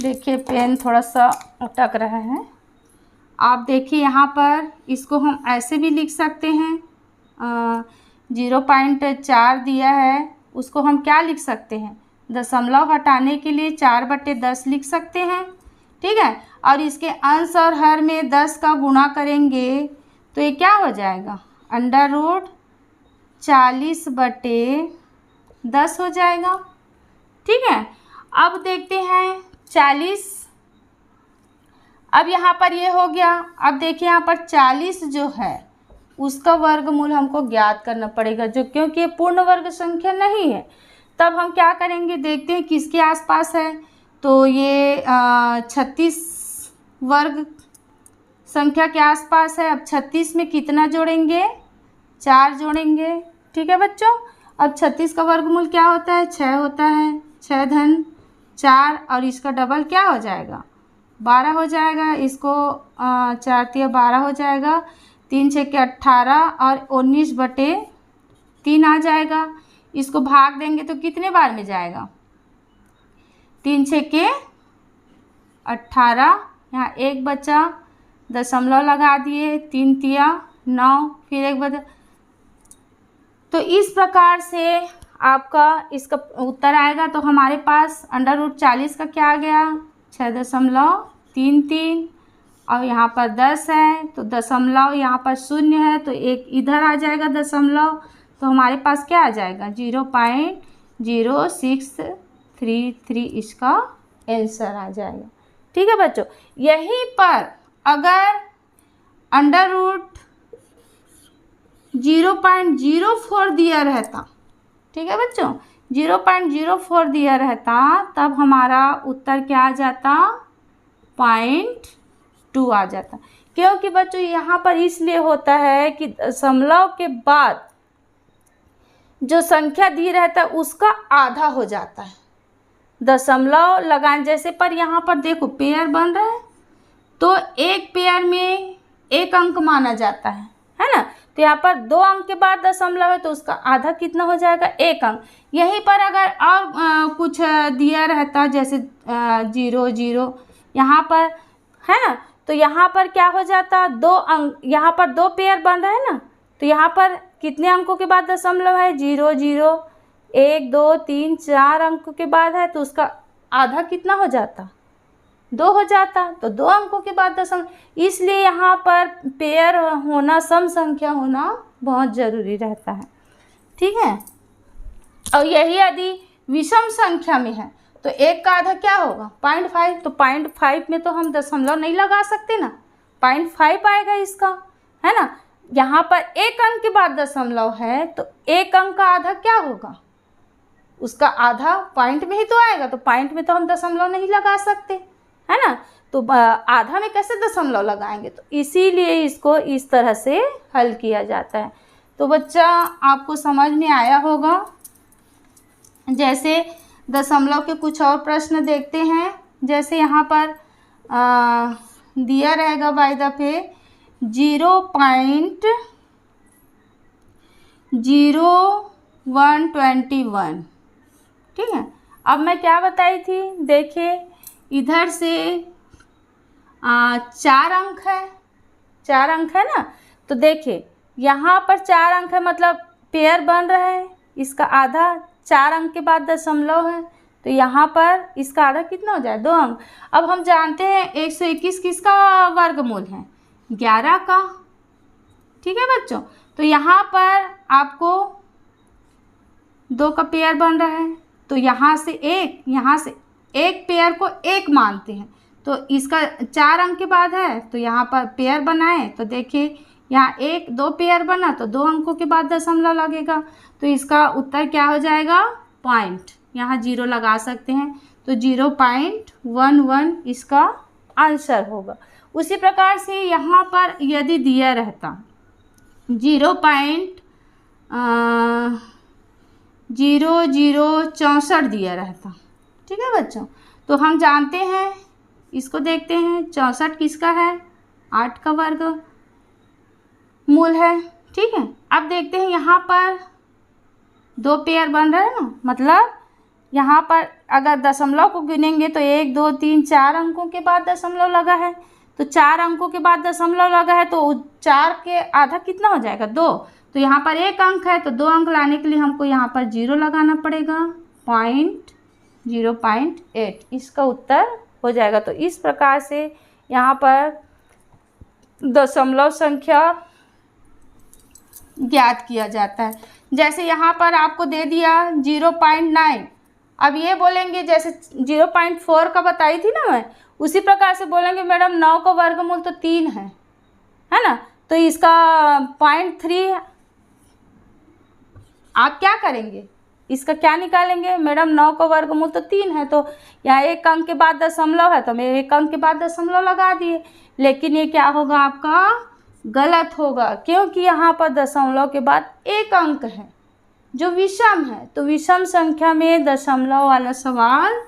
देखिए पेन थोड़ा सा अटक रहा है। आप देखिए यहाँ पर इसको हम ऐसे भी लिख सकते हैं, 0.4 दिया है उसको हम क्या लिख सकते हैं, दशमलव हटाने के लिए 4/10 लिख सकते हैं। ठीक है, और इसके अंश और हर में 10 का गुणा करेंगे तो ये क्या हो जाएगा, √40/10 हो जाएगा। ठीक है, अब देखते हैं 40। अब यहाँ पर ये हो गया। अब देखिए यहाँ पर 40 जो है उसका वर्गमूल हमको ज्ञात करना पड़ेगा, जो क्योंकि ये पूर्ण वर्ग संख्या नहीं है। तब हम क्या करेंगे, देखते हैं किसके आसपास है। तो ये 36 वर्ग संख्या के आसपास है। अब 36 में कितना जोड़ेंगे, 4 जोड़ेंगे। ठीक है बच्चों, अब 36 का वर्गमूल क्या होता है, 6 होता है। 6 धन 4 और इसका डबल क्या हो जाएगा, 12 हो जाएगा। इसको 4 तिया 12 हो जाएगा। 3 6 के 18 और 19/3 आ जाएगा। इसको भाग देंगे तो कितने बार में जाएगा, 3 6 के 18, यहाँ 1 बचा, दशमलव लगा दिए, 3 तिया 9, फिर 1 बचा। तो इस प्रकार से आपका इसका उत्तर आएगा। तो हमारे पास √40 का क्या आ गया, 6.33, और यहाँ पर 10 है तो दशमलव यहाँ पर 0 है तो एक इधर आ जाएगा दशमलव, तो हमारे पास क्या आ जाएगा 0.0633 इसका आंसर आ जाएगा। ठीक है बच्चों, यहीं पर अगर √0.04 दिया रहता, ठीक है बच्चों, 0.04 दिया रहता तब हमारा उत्तर क्या आ जाता, 0.2 आ जाता। क्योंकि बच्चों यहाँ पर इसलिए होता है कि दशमलव के बाद जो संख्या दी रहता है उसका आधा हो जाता है। दशमलव लगाने जैसे पर यहाँ पर देखो पेयर बन रहा है तो एक पेयर में 1 अंक माना जाता है ना। तो यहाँ पर 2 अंक के बाद दशमलव है तो उसका आधा कितना हो जाएगा, 1 अंक। यहीं पर अगर और कुछ दिया रहता जैसे 0 यहाँ पर है ना, तो यहाँ पर क्या हो जाता, 2 अंक, यहाँ पर 2 पेयर बन रहा है ना, तो यहाँ पर कितने अंकों के बाद दशमलव है, 0 0 1 2 3 4 अंकों के बाद है तो उसका आधा कितना हो जाता, 2 हो जाता। तो 2 अंकों के बाद दशमलव, इसलिए यहाँ पर पेयर होना, सम संख्या होना बहुत ज़रूरी रहता है। ठीक है, और यही यदि विषम संख्या में है तो 1 का आधा क्या होगा, 0.5। तो 0.5 में तो हम दशमलव नहीं लगा सकते ना, 0.5 आएगा इसका, है ना। यहाँ पर 1 अंक के बाद दशमलव है तो 1 अंक का आधा क्या होगा, उसका आधा पॉइंट में ही तो आएगा, तो पॉइंट में तो हम दशमलव नहीं लगा सकते, है ना। तो आधा में कैसे दशमलव लगाएंगे, तो इसीलिए इसको इस तरह से हल किया जाता है। तो बच्चा आपको समझ में आया होगा। जैसे दशमलव के कुछ और प्रश्न देखते हैं। जैसे यहाँ पर दिया रहेगा बाय द पे 0.0121। ठीक है, अब मैं क्या बताई थी, देखिए इधर से 4 अंक है, 4 अंक है ना, तो देखिए यहाँ पर 4 अंक है मतलब पेयर बन रहा है, इसका आधा 4 अंक के बाद दशमलव है तो यहाँ पर इसका आधा कितना हो जाए, 2 अंक। अब हम जानते हैं 121 किसका वर्गमूल है, 11 का। ठीक है बच्चों, तो यहाँ पर आपको 2 का पेयर बन रहा है तो यहाँ से 1, यहाँ से 1 पेयर को 1 मानते हैं, तो इसका 4 अंक के बाद है तो यहाँ पर पेयर बनाए तो देखिए यहाँ 1 2 पेयर बना तो 2 अंकों के बाद दशमलव लगेगा, तो इसका उत्तर क्या हो जाएगा, पॉइंट, यहाँ 0 लगा सकते हैं तो 0.11 इसका आंसर होगा। उसी प्रकार से यहाँ पर यदि दिया रहता 0.0064 दिया रहता, ठीक है बच्चों, तो हम जानते हैं, इसको देखते हैं 64 किसका है, 8 का वर्ग मूल है। ठीक है, अब देखते हैं यहाँ पर 2 पेयर बन रहा है ना, मतलब यहाँ पर अगर दशमलव को गिनेंगे तो 1 2 3 4 अंकों के बाद दशमलव लगा है, तो 4 अंकों के बाद दशमलव लगा है तो 4 के आधा कितना हो जाएगा, 2। तो यहाँ पर 1 अंक है तो 2 अंक लाने के लिए हमको यहाँ पर 0 लगाना पड़ेगा, 0.8 इसका उत्तर हो जाएगा। तो इस प्रकार से यहाँ पर दशमलव संख्या ज्ञात किया जाता है। जैसे यहाँ पर आपको दे दिया 0.9, अब ये बोलेंगे जैसे 0.4 का बताई थी ना मैं, उसी प्रकार से बोलेंगे मैडम 9 का वर्गमूल तो 3 है ना, तो इसका 0.3 आप क्या करेंगे, इसका क्या निकालेंगे, मैडम 9 का वर्गमूल तो 3 है, तो यहाँ 1 अंक के बाद दशमलव है तो मैं 1 अंक के बाद दशमलव लगा दिए, लेकिन ये क्या होगा आपका गलत होगा, क्योंकि यहाँ पर दशमलव के बाद 1 अंक है जो विषम है, तो विषम संख्या में दशमलव वाला सवाल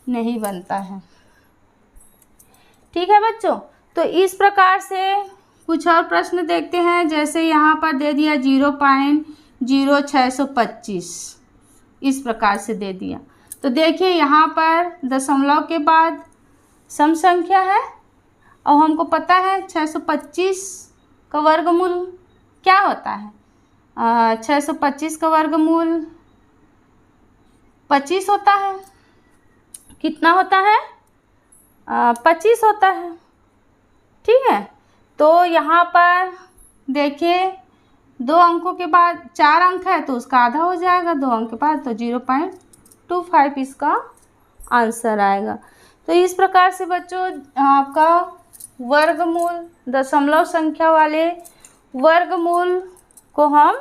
नहीं बनता है। ठीक है बच्चों, तो इस प्रकार से कुछ और प्रश्न देखते हैं। जैसे यहाँ पर दे दिया 0.0625, इस प्रकार से दे दिया, तो देखिए यहाँ पर दशमलव के बाद सम संख्या है और हमको पता है 625 का वर्गमूल क्या होता है। 625 का वर्गमूल 25 होता है। कितना होता है? 25 होता है। ठीक है, तो यहाँ पर देखिए 2 अंकों के बाद 4 अंक है तो उसका आधा हो जाएगा, 2 अंक के बाद तो 0.25 इसका आंसर आएगा। तो इस प्रकार से बच्चों आपका वर्गमूल, दशमलव संख्या वाले वर्गमूल को हम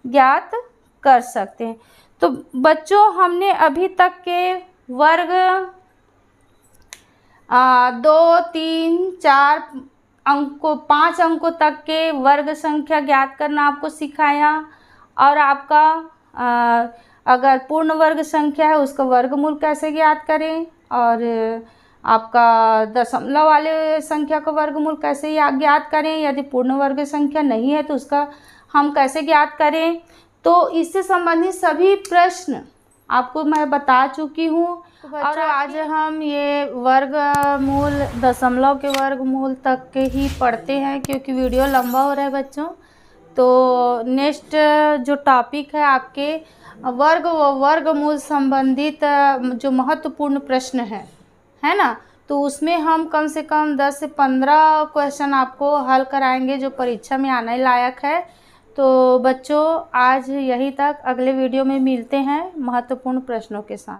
ज्ञात कर सकते हैं। तो बच्चों हमने अभी तक के वर्ग 2, 3, 4 अंकों 5 अंकों तक के वर्ग संख्या ज्ञात करना आपको सिखाया। और आपका अगर पूर्ण वर्ग संख्या है उसका वर्गमूल कैसे ज्ञात करें, और आपका दशमलव वाले संख्या का वर्गमूल कैसे ज्ञात करें, यदि पूर्ण वर्ग संख्या नहीं है तो उसका हम कैसे ज्ञात करें। तो इससे संबंधित सभी प्रश्न आपको मैं बता चुकी हूँ। और आज हम ये वर्गमूल, दशमलव के वर्गमूल तक के ही पढ़ते हैं क्योंकि वीडियो लंबा हो रहा है बच्चों। तो नेक्स्ट जो टॉपिक है आपके वर्ग व वर्गमूल संबंधित जो महत्वपूर्ण प्रश्न है ना, तो उसमें हम कम से कम 10 से 15 क्वेश्चन आपको हल कराएंगे जो परीक्षा में आने लायक है। तो बच्चों आज यही तक, अगले वीडियो में मिलते हैं महत्वपूर्ण प्रश्नों के साथ।